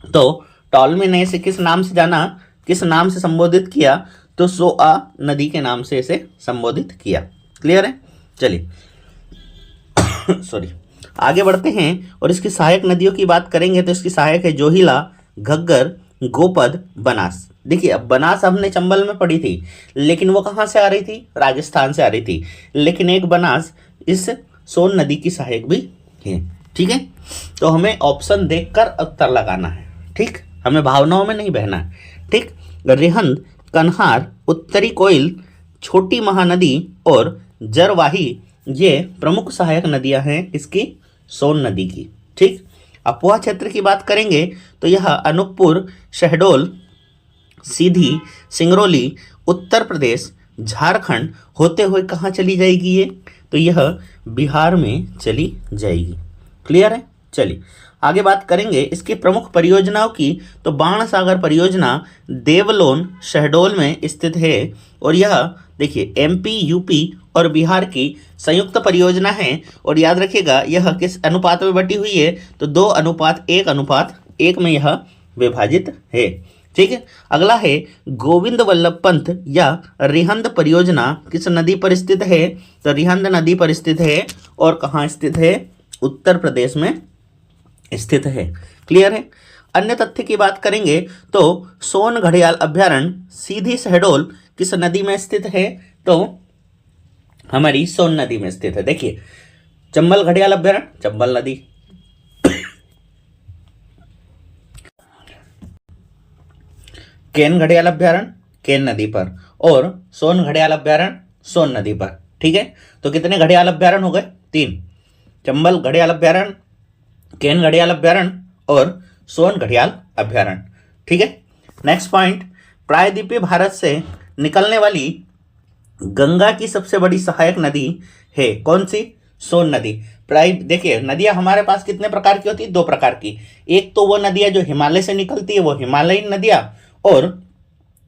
तो टॉलमी ने इसे किस नाम से जाना, किस नाम से संबोधित किया, तो सोआ नदी के नाम से इसे संबोधित किया। क्लियर है। चलिए सॉरी, आगे बढ़ते हैं और इसकी सहायक नदियों की बात करेंगे तो इसकी सहायक है जोहिला, घग्गर, गोपद, बनास। देखिए अब बनास हमने चंबल में पढ़ी थी, लेकिन वो कहाँ से आ रही थी, राजस्थान से आ रही थी, लेकिन एक बनास इस सोन नदी की सहायक भी है। ठीक है, तो हमें ऑप्शन देखकर उत्तर लगाना है। ठीक, हमें भावनाओं में नहीं बहना है। ठीक, रिहंद, कन्हार, उत्तरी कोयल, छोटी महानदी और जरवाही ये प्रमुख सहायक नदियां हैं इसकी सोन नदी की। ठीक, अपोहा क्षेत्र की बात करेंगे तो यह अनूपपुर, शहडोल, सीधी, सिंगरौली, उत्तर प्रदेश, झारखंड होते हुए कहाँ चली जाएगी ये, तो यह बिहार में चली जाएगी। क्लियर है। चलिए आगे बात करेंगे इसकी प्रमुख परियोजनाओं की, तो बाण सागर परियोजना देवलोन, शहडोल में स्थित है और यह देखिए एमपी, यूपी और बिहार की संयुक्त परियोजना है। और याद रखिएगा यह किस अनुपात में बटी हुई है, तो 2:1:1 में यह विभाजित है। ठीक है, अगला है गोविंद वल्लभ पंत या रिहंद परियोजना किस नदी पर स्थित है, तो रिहंद नदी पर स्थित है। और कहाँ स्थित है, उत्तर प्रदेश में स्थित है। क्लियर है। अन्य तथ्य की बात करेंगे तो सोन घड़ियाल अभ्यारण्य सीधी शहडोल किस नदी में स्थित है? तो हमारी सोन नदी में स्थित है। देखिए, चंबल घड़ियाल अभ्यारण्य चंबल नदी, केन घड़ियाल अभ्यारण्य केन नदी पर, और सोन घड़ियाल अभ्यारण्य सोन नदी पर। ठीक है, तो कितने घड़ियाल अभ्यारण्य हो गए? 3। चंबल घड़ियाल अभ्यारण्य, केन घड़ियाल अभ्यारण्य और सोन घड़ियाल अभ्यारण्य। ठीक है। नेक्स्ट पॉइंट, प्रायद्वीपीय भारत से निकलने वाली गंगा की सबसे बड़ी सहायक नदी है कौन सी? सोन नदी। देखिए, नदियां हमारे पास कितने प्रकार की होती है? 2 प्रकार की। एक तो वो नदियां जो हिमालय से निकलती है, वो हिमालयन नदियां, और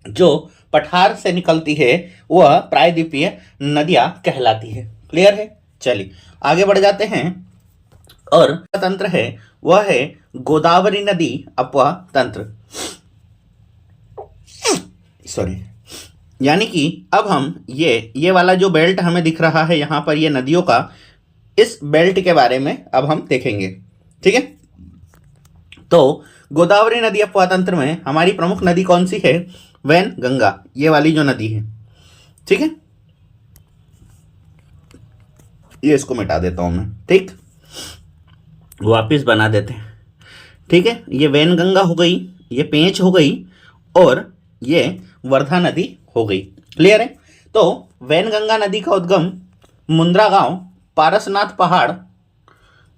जो पठार से निकलती है वह प्रायद्वीपीय नदियां कहलाती है। क्लियर है। चलिए आगे बढ़ जाते हैं। और तंत्र है वह है गोदावरी नदी अपवाह तंत्र। सॉरी, यानी कि अब हम ये वाला जो बेल्ट हमें दिख रहा है यहाँ पर, ये नदियों का, इस बेल्ट के बारे में अब हम देखेंगे। ठीक है। तो गोदावरी नदी अपवाह तंत्र में हमारी प्रमुख नदी कौन सी है? वैन गंगा, ये वाली जो नदी है। ठीक है, ये इसको मिटा देता हूं मैं। ठीक, वापिस बना देते हैं। ठीक है, ये वैन गंगा हो गई, ये पेंच हो गई, और ये वर्धा नदी हो गई। क्लियर है। तो वैन गंगा नदी का उद्गम मुंद्रा गांव पारसनाथ पहाड़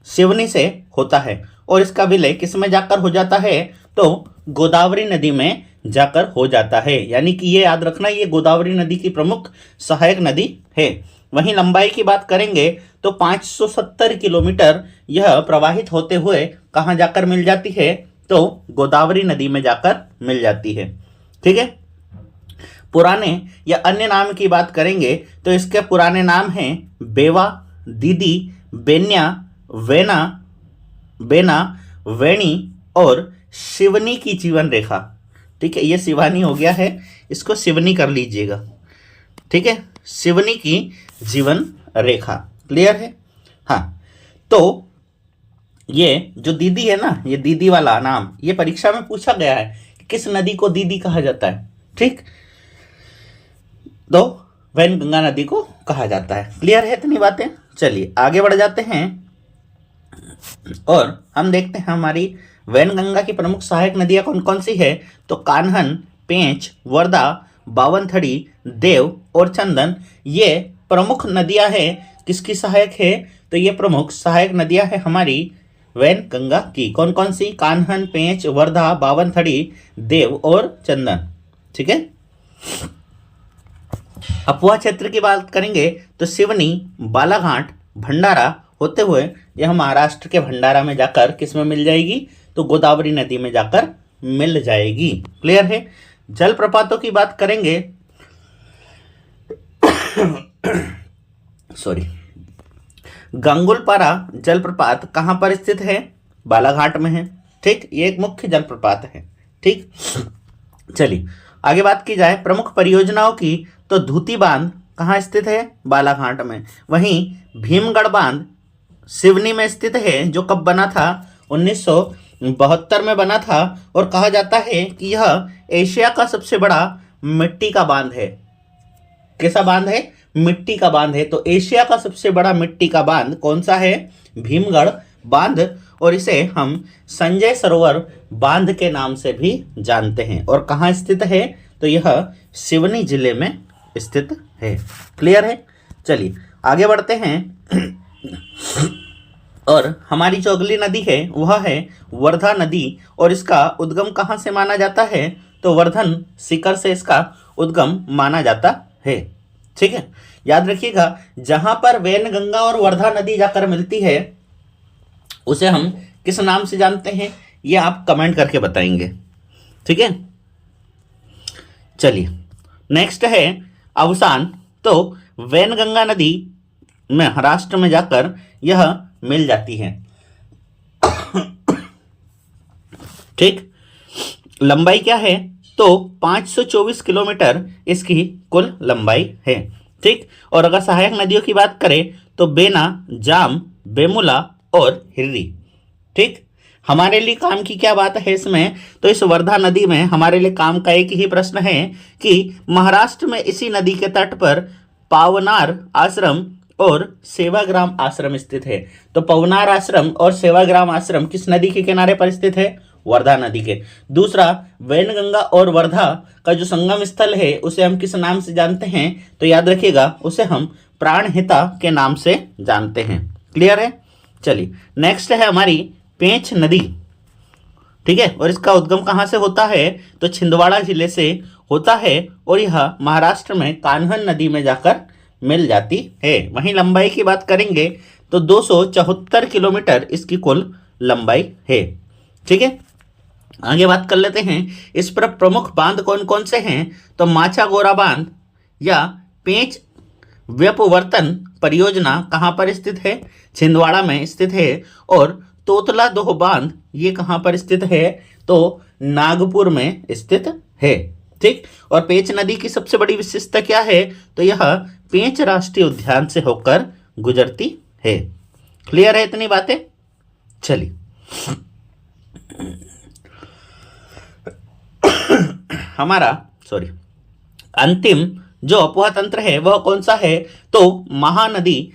सिवनी से होता है, और इसका विलय किस में जाकर हो जाता है? तो गोदावरी नदी में जाकर हो जाता है। यानी कि ये याद रखना, ये गोदावरी नदी की प्रमुख सहायक नदी है। वहीं लंबाई की बात करेंगे तो 570 किलोमीटर यह प्रवाहित होते हुए कहाँ जाकर मिल जाती है? तो गोदावरी नदी में जाकर मिल जाती है। ठीक है। पुराने या अन्य नाम की बात करेंगे तो इसके पुराने नाम हैं बेवा, दीदी, बेन्या, वेना, बेना, वेणी और शिवनी की जीवन रेखा। ठीक है, ये शिवानी हो गया है, इसको शिवनी कर लीजिएगा। ठीक है, शिवनी की जीवन रेखा। क्लियर है। हाँ, तो ये जो दीदी है ना, ये दीदी वाला नाम, ये परीक्षा में पूछा गया है कि किस नदी को दीदी कहा जाता है। ठीक, तो वैन गंगा नदी को कहा जाता है। क्लियर है इतनी बातें। चलिए आगे बढ़ जाते हैं और हम देखते हैं हमारी वैन गंगा की प्रमुख सहायक नदियां कौन कौन सी है। तो कान्हन, पेंच, वर्धा, बावनथड़ी, देव और चंदन, ये प्रमुख नदियां हैं। किसकी सहायक है? तो ये प्रमुख सहायक नदियां हैं हमारी वैन गंगा की। कौन कौन सी? कान्हन, पेंच, वर्धा, बावनथड़ी, देव और चंदन। ठीक है। अपवाह क्षेत्र की बात करेंगे तो सिवनी, बालाघाट, भंडारा होते हुए यह महाराष्ट्र के भंडारा में जाकर किस में मिल जाएगी? तो गोदावरी नदी में जाकर मिल जाएगी। क्लियर है। जलप्रपातों की बात करेंगे सॉरी, गंगुलपारा जलप्रपात कहां पर स्थित है? बालाघाट में है। ठीक, ये एक मुख्य जलप्रपात है। ठीक, चलिए आगे बात की जाए प्रमुख परियोजनाओं की तो धूती बांध कहाँ स्थित है? बालाघाट में। वहीं भीमगढ़ बांध सिवनी में स्थित है, जो कब बना था? 1972 में बना था, और कहा जाता है कि यह एशिया का सबसे बड़ा मिट्टी का बांध है। कैसा बांध है? मिट्टी का बांध है। तो एशिया का सबसे बड़ा मिट्टी का बांध कौन सा है? भीमगढ़ बांध, और इसे हम संजय सरोवर बांध के नाम से भी जानते हैं। और कहाँ स्थित है? तो यह सिवनी जिले में स्थित है। क्लियर है। चलिए आगे बढ़ते हैं और हमारी जो अगली नदी है वह है वर्धा नदी, और इसका उद्गम कहाँ से माना जाता है? तो वर्धन शिखर से इसका उद्गम माना जाता है। ठीक है, याद रखिएगा, जहां पर वैन गंगा और वर्धा नदी जाकर मिलती है उसे हम किस नाम से जानते हैं, ये आप कमेंट करके बताएंगे। ठीक है। चलिए नेक्स्ट है अवसान। तो वैन गंगा नदी महाराष्ट्र में जाकर यह मिल जाती है। ठीक, लंबाई क्या है? तो 524 किलोमीटर इसकी कुल लंबाई है। ठीक, और अगर सहायक नदियों की बात करें तो बेना, जाम, बेमुला, और हिर्री। ठीक, हमारे लिए काम की क्या बात है इसमें, तो इस वर्धा नदी में हमारे लिए काम का एक ही प्रश्न है कि महाराष्ट्र में इसी नदी के तट पर पावनार आश्रम और सेवाग्राम आश्रम स्थित है। तो पवनार आश्रम और सेवाग्राम आश्रम किस नदी के किनारे पर स्थित है, वर्धा नदी के। दूसरा, वैनगंगा और वर्धा का जो संगम स्थल है उसे हम किस नाम से जानते हैं, तो याद रखिएगा उसे हम प्राणहिता के नाम से जानते हैं। क्लियर है। चलिए नेक्स्ट है हमारी पेंच नदी। ठीक है, और इसका उद्गम कहाँ से होता है, तो छिंदवाड़ा जिले से होता है और यह महाराष्ट्र में कान्हन नदी में जाकर मिल जाती है। वहीं लंबाई की बात करेंगे तो 274 किलोमीटर इसकी कुल लंबाई है। ठीक है, आगे बात कर लेते हैं इस पर प्रमुख बांध कौन कौन से हैं, तो माचागोरा बांध या पेंच व्यपवर्तन परियोजना कहाँ पर स्थित है, छिंदवाड़ा में स्थित है। और तोतला दोह बांध ये कहाँ पर स्थित है, तो नागपुर में स्थित है। ठीक, और पेंच नदी की सबसे बड़ी विशेषता क्या है, तो यह पेंच राष्ट्रीय उद्यान से होकर गुजरती है। क्लियर है इतनी बातें। चलिए हमारा अंतिम जो अपुआ तंत्र है वह कौन सा है, तो महानदी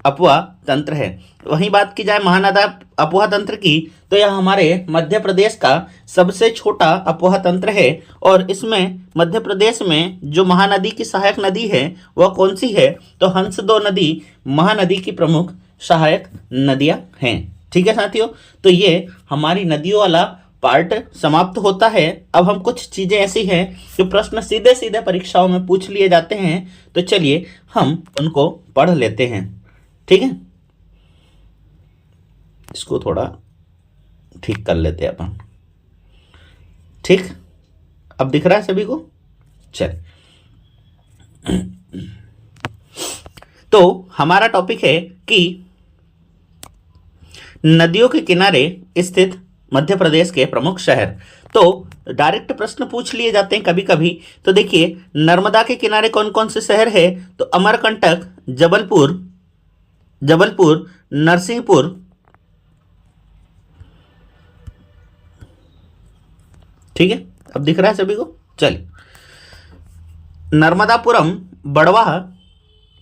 अपुआ तंत्र है। वहीं बात की जाए महानदा अपुआ तंत्र की, तो यह हमारे मध्य प्रदेश का सबसे छोटा अपुआ तंत्र है। और इसमें मध्य प्रदेश में जो महानदी की सहायक नदी है वह कौन सी है, तो हंसदो नदी महानदी की प्रमुख सहायक नदियां हैं। ठीक है साथियों, तो ये हमारी नदियों वाला पार्ट समाप्त होता है। अब हम कुछ चीजें ऐसी हैं जो प्रश्न सीधे सीधे परीक्षाओं में पूछ लिए जाते हैं, तो चलिए हम उनको पढ़ लेते हैं। ठीक है, इसको थोड़ा ठीक कर लेते हैं अपन। ठीक, अब दिख रहा है सभी को। चल, तो हमारा टॉपिक है कि नदियों के किनारे स्थित मध्य प्रदेश के प्रमुख शहर। तो डायरेक्ट प्रश्न पूछ लिए जाते हैं कभी कभी। तो देखिए नर्मदा के किनारे कौन कौन से शहर है, तो अमरकंटक, जबलपुर, नरसिंहपुर, ठीक है, अब दिख रहा है सभी को। चलिए, नर्मदापुरम, बड़वाह,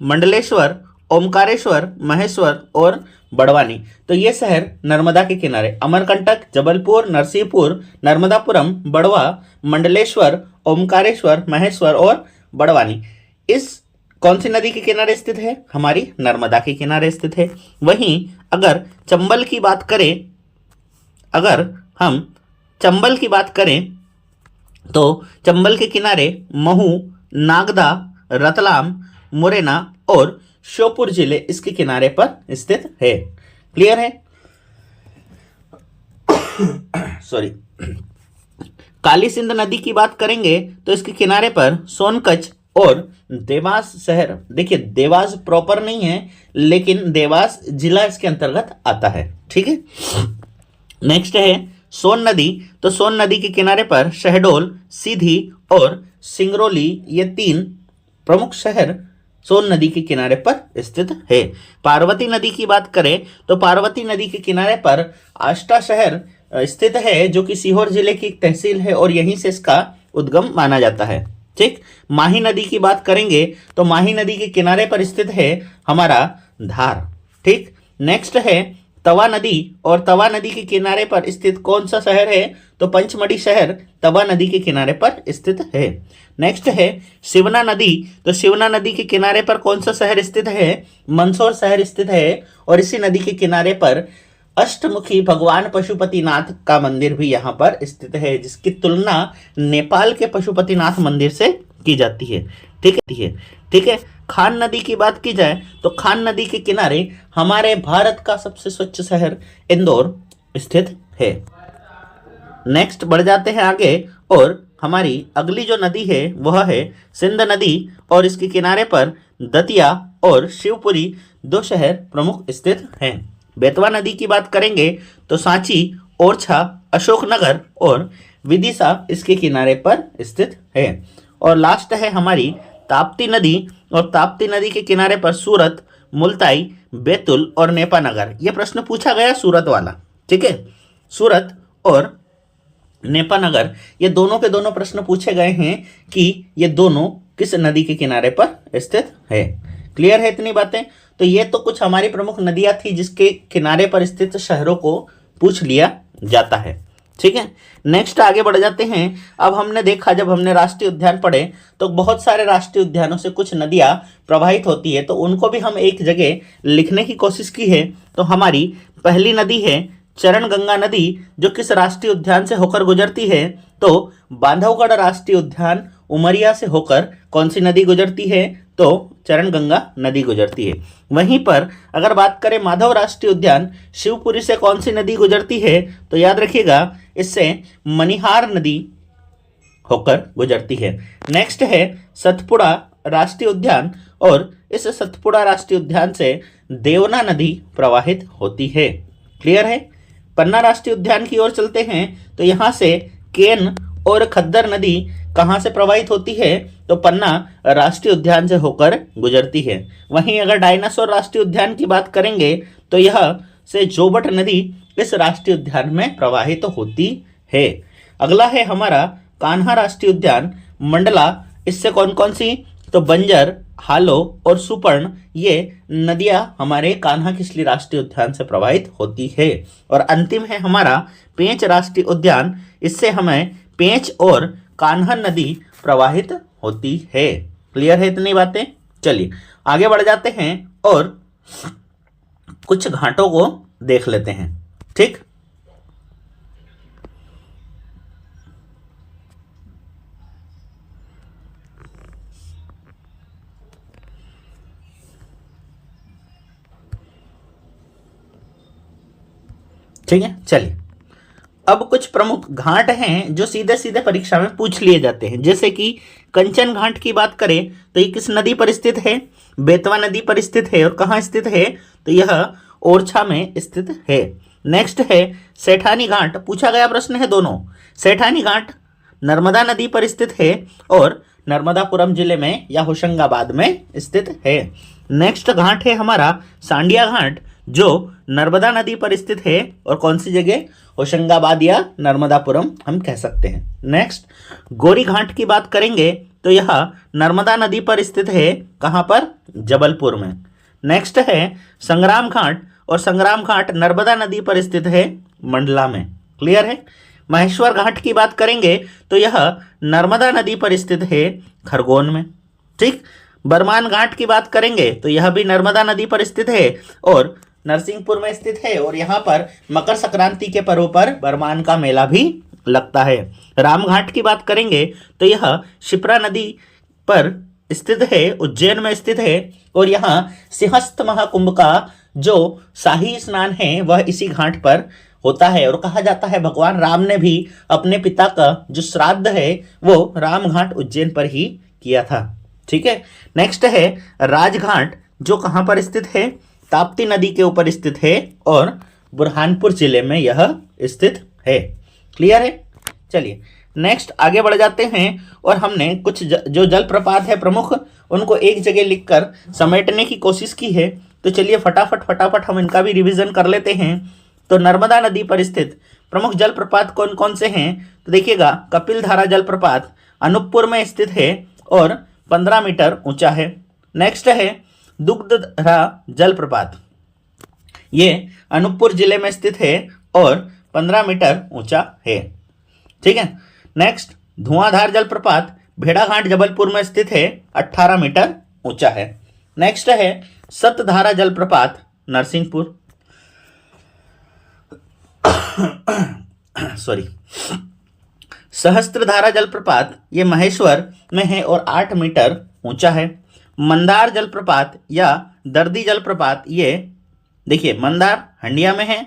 मंडलेश्वर, ओमकारेश्वर, महेश्वर और बड़वानी। तो ये शहर नर्मदा के किनारे, अमरकंटक, जबलपुर, नरसिंहपुर, नर्मदापुरम, बड़वा, मंडलेश्वर, ओमकारेश्वर, महेश्वर और बड़वानी इस कौन सी नदी के किनारे स्थित है, हमारी नर्मदा के किनारे स्थित है। वहीं अगर चंबल की बात करें, अगर हम चंबल की बात करें तो चंबल के किनारे महू, नागदा, रतलाम, मुरैना और श्योपुर जिले इसके किनारे पर स्थित है। क्लियर है। सॉरी, काली सिंध नदी की बात करेंगे तो इसके किनारे पर सोनकच्छ और देवास शहर, देखिए देवास प्रॉपर नहीं है लेकिन देवास जिला इसके अंतर्गत आता है। ठीक है, नेक्स्ट है सोन नदी। तो सोन नदी के किनारे पर शहडोल, सीधी और सिंगरौली ये 3 प्रमुख शहर सोन नदी के किनारे पर स्थित है। पार्वती नदी की बात करें तो पार्वती नदी के किनारे पर आष्टा शहर स्थित है जो कि सीहोर जिले की एक तहसील है और यहीं से इसका उद्गम माना जाता है। ठीक, माही नदी की बात करेंगे तो माही नदी के किनारे पर स्थित है हमारा धार। ठीक, नेक्स्ट है तवा नदी, और तवा नदी के किनारे पर स्थित कौन सा शहर है, तो पंचमढ़ी शहर तवा नदी के किनारे पर स्थित है। नेक्स्ट है शिवना नदी। तो शिवना नदी के किनारे पर कौन सा शहर स्थित है, मंदसौर शहर स्थित है और इसी नदी के किनारे पर अष्टमुखी भगवान पशुपतिनाथ का मंदिर भी यहाँ पर स्थित है, जिसकी तुलना नेपाल के पशुपतिनाथ मंदिर से की जाती है। ठीक है। खान नदी की बात की जाए तो खान नदी के किनारे हमारे भारत का सबसे स्वच्छ शहर इंदौर स्थित है। नेक्स्ट बढ़ जाते हैं आगे और हमारी अगली जो नदी है वह है सिंध नदी और इसके किनारे पर दतिया और शिवपुरी 2 शहर प्रमुख स्थित हैं। बेतवा नदी की बात करेंगे तो सांची, ओरछा, अशोकनगर और विदिशा इसके किनारे पर स्थित है। और लास्ट है हमारी ताप्ती नदी, और ताप्ती नदी के किनारे पर सूरत, मुल्ताई, बैतुल और नेपानगर। ये प्रश्न पूछा गया सूरत वाला, ठीक है। सूरत और नेपानगर ये दोनों के दोनों प्रश्न पूछे गए हैं कि ये दोनों किस नदी के किनारे पर स्थित है। क्लियर है इतनी बातें? तो ये तो कुछ हमारी प्रमुख नदियां थी जिसके किनारे पर स्थित शहरों को पूछ लिया जाता है, ठीक है। नेक्स्ट आगे बढ़ जाते हैं। अब हमने देखा, जब हमने राष्ट्रीय उद्यान पढ़े तो बहुत सारे राष्ट्रीय उद्यानों से कुछ नदियां प्रवाहित होती है, तो उनको भी हम एक जगह लिखने की कोशिश की है। तो हमारी पहली नदी है चरणगंगा नदी, जो किस राष्ट्रीय उद्यान से होकर गुजरती है? तो बांधवगढ़ राष्ट्रीय उद्यान उमरिया से होकर कौन सी नदी गुजरती है? तो चरणगंगा नदी गुजरती है। वहीं पर अगर बात करें माधव राष्ट्रीय उद्यान, शिवपुरी से कौन सी नदी गुजरती है? तो याद रखिएगा, इससे मनिहार नदी होकर गुजरती है। नेक्स्ट है सतपुड़ा राष्ट्रीय उद्यान, और इस सतपुड़ा राष्ट्रीय उद्यान से देवना नदी प्रवाहित होती है। क्लियर है? पन्ना राष्ट्रीय उद्यान की ओर चलते हैं, तो यहाँ से केन और खद्दर नदी कहाँ से प्रवाहित होती है? तो पन्ना राष्ट्रीय उद्यान से होकर गुजरती है। वहीं अगर डायनासोर राष्ट्रीय उद्यान की बात करेंगे तो यह से जोबट नदी इस राष्ट्रीय उद्यान में प्रवाहित होती है। अगला है हमारा कान्हा राष्ट्रीय उद्यान मंडला, इससे कौन कौन सी? तो बंजर, हालो और सुपर्ण ये नदियां हमारे कान्हा किसली राष्ट्रीय उद्यान से प्रवाहित होती है। और अंतिम है हमारा पेंच राष्ट्रीय उद्यान, इससे हमें पेंच और कान्हा नदी प्रवाहित होती है। क्लियर है इतनी बातें? चलिए आगे बढ़ जाते हैं और कुछ घाटों को देख लेते हैं, ठीक। ठीक है, चलिए अब कुछ प्रमुख घाट हैं जो सीधे सीधे परीक्षा में पूछ लिए जाते हैं। जैसे कि कंचन घाट की बात करें तो ये किस नदी पर स्थित है? बेतवा नदी पर स्थित है। और कहाँ स्थित है? तो यह ओरछा में स्थित है। नेक्स्ट है सेठानी घाट, पूछा गया प्रश्न है दोनों। सेठानी घाट नर्मदा नदी पर स्थित है और नर्मदापुरम जिले में या होशंगाबाद में स्थित है। नेक्स्ट घाट है हमारा सांडिया घाट, जो नर्मदा नदी पर स्थित है और कौन सी जगह? होशंगाबाद या नर्मदापुरम हम कह सकते हैं। नेक्स्ट गोरी घाट की बात करेंगे तो यह नर्मदा नदी पर स्थित है। कहाँ पर? जबलपुर में। नेक्स्ट है संग्राम घाट, और संग्राम घाट नर्मदा नदी पर स्थित है, मंडला में। क्लियर है? महेश्वर घाट की बात करेंगे तो यह नर्मदा नदी पर स्थित है, खरगोन में। ठीक। बरमान घाट की बात करेंगे तो यह भी नर्मदा नदी पर स्थित है और नरसिंहपुर में स्थित है, और यहाँ पर मकर संक्रांति के पर्व पर बरमान का मेला भी लगता है। रामघाट की बात करेंगे तो यह शिप्रा नदी पर स्थित है, उज्जैन में स्थित है, और यहाँ सिंहस्थ महाकुंभ का जो शाही स्नान है वह इसी घाट पर होता है। और कहा जाता है भगवान राम ने भी अपने पिता का जो श्राद्ध है वो रामघाट उज्जैन पर ही किया था। ठीक है। नेक्स्ट है राजघाट, जो कहाँ पर स्थित है? ताप्ती नदी के ऊपर स्थित है और बुरहानपुर जिले में यह स्थित है। क्लियर है? चलिए नेक्स्ट आगे बढ़ जाते हैं और हमने कुछ जो जलप्रपात है प्रमुख उनको एक जगह लिखकर समेटने की कोशिश की है। तो चलिए फटाफट हम इनका भी रिवीजन कर लेते हैं। तो नर्मदा नदी पर स्थित प्रमुख जलप्रपात कौन कौन से हैं? तो देखिएगा, कपिलधारा जलप्रपात अनूपपुर में स्थित है और 15 मीटर ऊंचा है। नेक्स्ट है दुग्धधारा जलप्रपात, ये अनूपपुर जिले में स्थित है और 15 मीटर ऊंचा है। ठीक है। नेक्स्ट धुआंधार जलप्रपात भेड़ाघाट जबलपुर में स्थित है, 18 मीटर ऊंचा है। नेक्स्ट है सतधारा जलप्रपात नरसिंहपुर सॉरी सहस्त्रधारा जलप्रपात ये महेश्वर में है और 8 मीटर ऊंचा है। मंदार जलप्रपात या दर्दी जलप्रपात, ये देखिए मंदार हंडिया में है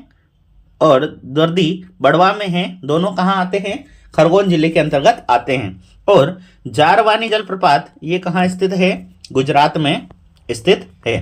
और दर्दी बड़वा में है। दोनों कहाँ आते हैं? खरगोन जिले के अंतर्गत आते हैं। और जारवानी जलप्रपात ये कहाँ स्थित है? गुजरात में स्थित है।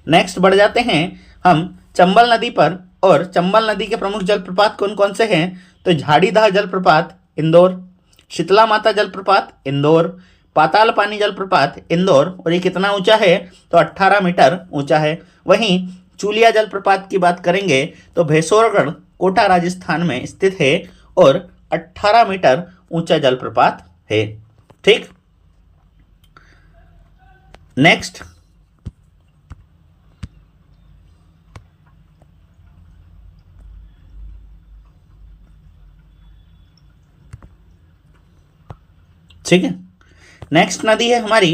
नेक्स्ट बढ़ जाते हैं हम चंबल नदी पर, और चंबल नदी के प्रमुख जलप्रपात कौन कौन से हैं? तो झाड़ीदाह जलप्रपात इंदौर, शीतला माता जलप्रपात इंदौर, पाताल पानी जलप्रपात इंदौर, और ये कितना ऊंचा है तो 18 मीटर ऊंचा है। वहीं चूलिया जलप्रपात की बात करेंगे तो भेसोरगढ़ कोटा राजस्थान में स्थित है और 18 मीटर ऊंचा जलप्रपात है। ठीक, नेक्स्ट ठीक है, नेक्स्ट नदी है हमारी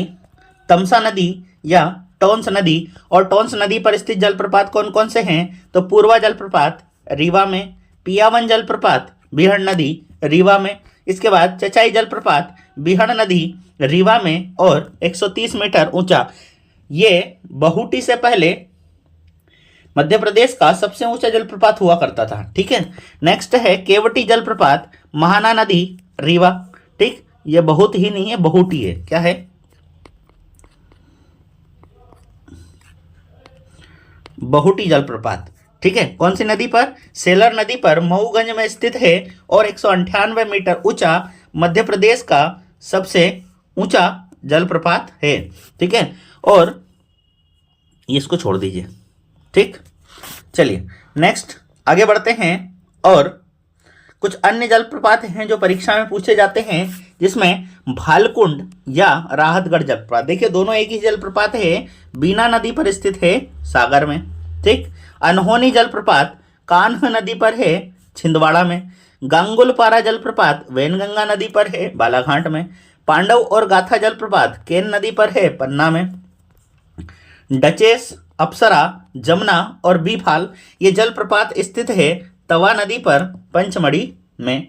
तमसा नदी या टोंस नदी। और टोंस नदी पर स्थित जलप्रपात कौन कौन से हैं तो पूर्वा जलप्रपात रीवा में, पियावन जलप्रपात बिहड़ नदी रीवा में, इसके बाद चचाई जलप्रपात बिहड़ नदी रीवा में और 130 मीटर ऊंचा। ये बहुटी से पहले मध्य प्रदेश का सबसे ऊंचा जलप्रपात हुआ करता था। ठीक है, नेक्स्ट है केवटी जलप्रपात महाना नदी रीवा। ठीक, ये बहुत ही नहीं है, बहुटी है, क्या है बहुटी जलप्रपात। ठीक है, कौन सी नदी पर, सेलर नदी पर मऊगंज में स्थित है और 198 मीटर ऊंचा मध्य प्रदेश का सबसे ऊंचा जलप्रपात है। ठीक है, और इसको छोड़ दीजिए। ठीक, चलिए नेक्स्ट आगे बढ़ते हैं। और कुछ अन्य जलप्रपात हैं जो परीक्षा में पूछे जाते हैं, जिसमें भालकुंड या राहतगढ़ जलप्रपात। देखिए दोनों एक ही जलप्रपात है, बीना नदी पर स्थित है सागर में। ठीक, अनहोनी जलप्रपात कान्ह नदी पर है छिंदवाड़ा में। गांगुलपारा जलप्रपात वैनगंगा नदी पर है बालाघाट में। पांडव और गाथा जलप्रपात केन नदी पर है पन्ना में। डचेस, अप्सरा, जमुना और बीफाल ये जलप्रपात स्थित है तवा नदी पर पंचमढ़ी में।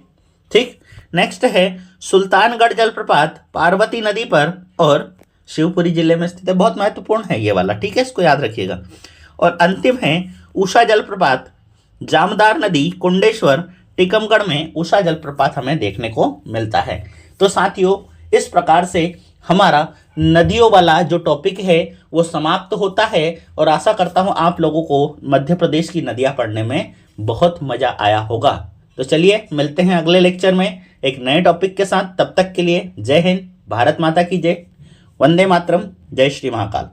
ठीक, नेक्स्ट है सुल्तानगढ़ जलप्रपात पार्वती नदी पर और शिवपुरी जिले में स्थित है। बहुत महत्वपूर्ण है ये वाला, ठीक है, इसको याद रखिएगा। और अंतिम है उषा जलप्रपात जामदार नदी कुंडेश्वर टीकमगढ़ में उषा जलप्रपात हमें देखने को मिलता है। तो साथियों इस प्रकार से हमारा नदियों वाला जो टॉपिक है वो समाप्त होता है और आशा करता हूँ आप लोगों को मध्य प्रदेश की नदियाँ पढ़ने में बहुत मजा आया होगा। तो चलिए मिलते हैं अगले लेक्चर में एक नए टॉपिक के साथ। तब तक के लिए जय हिंद, भारत माता की जय, वंदे मातरम, जय श्री महाकाल।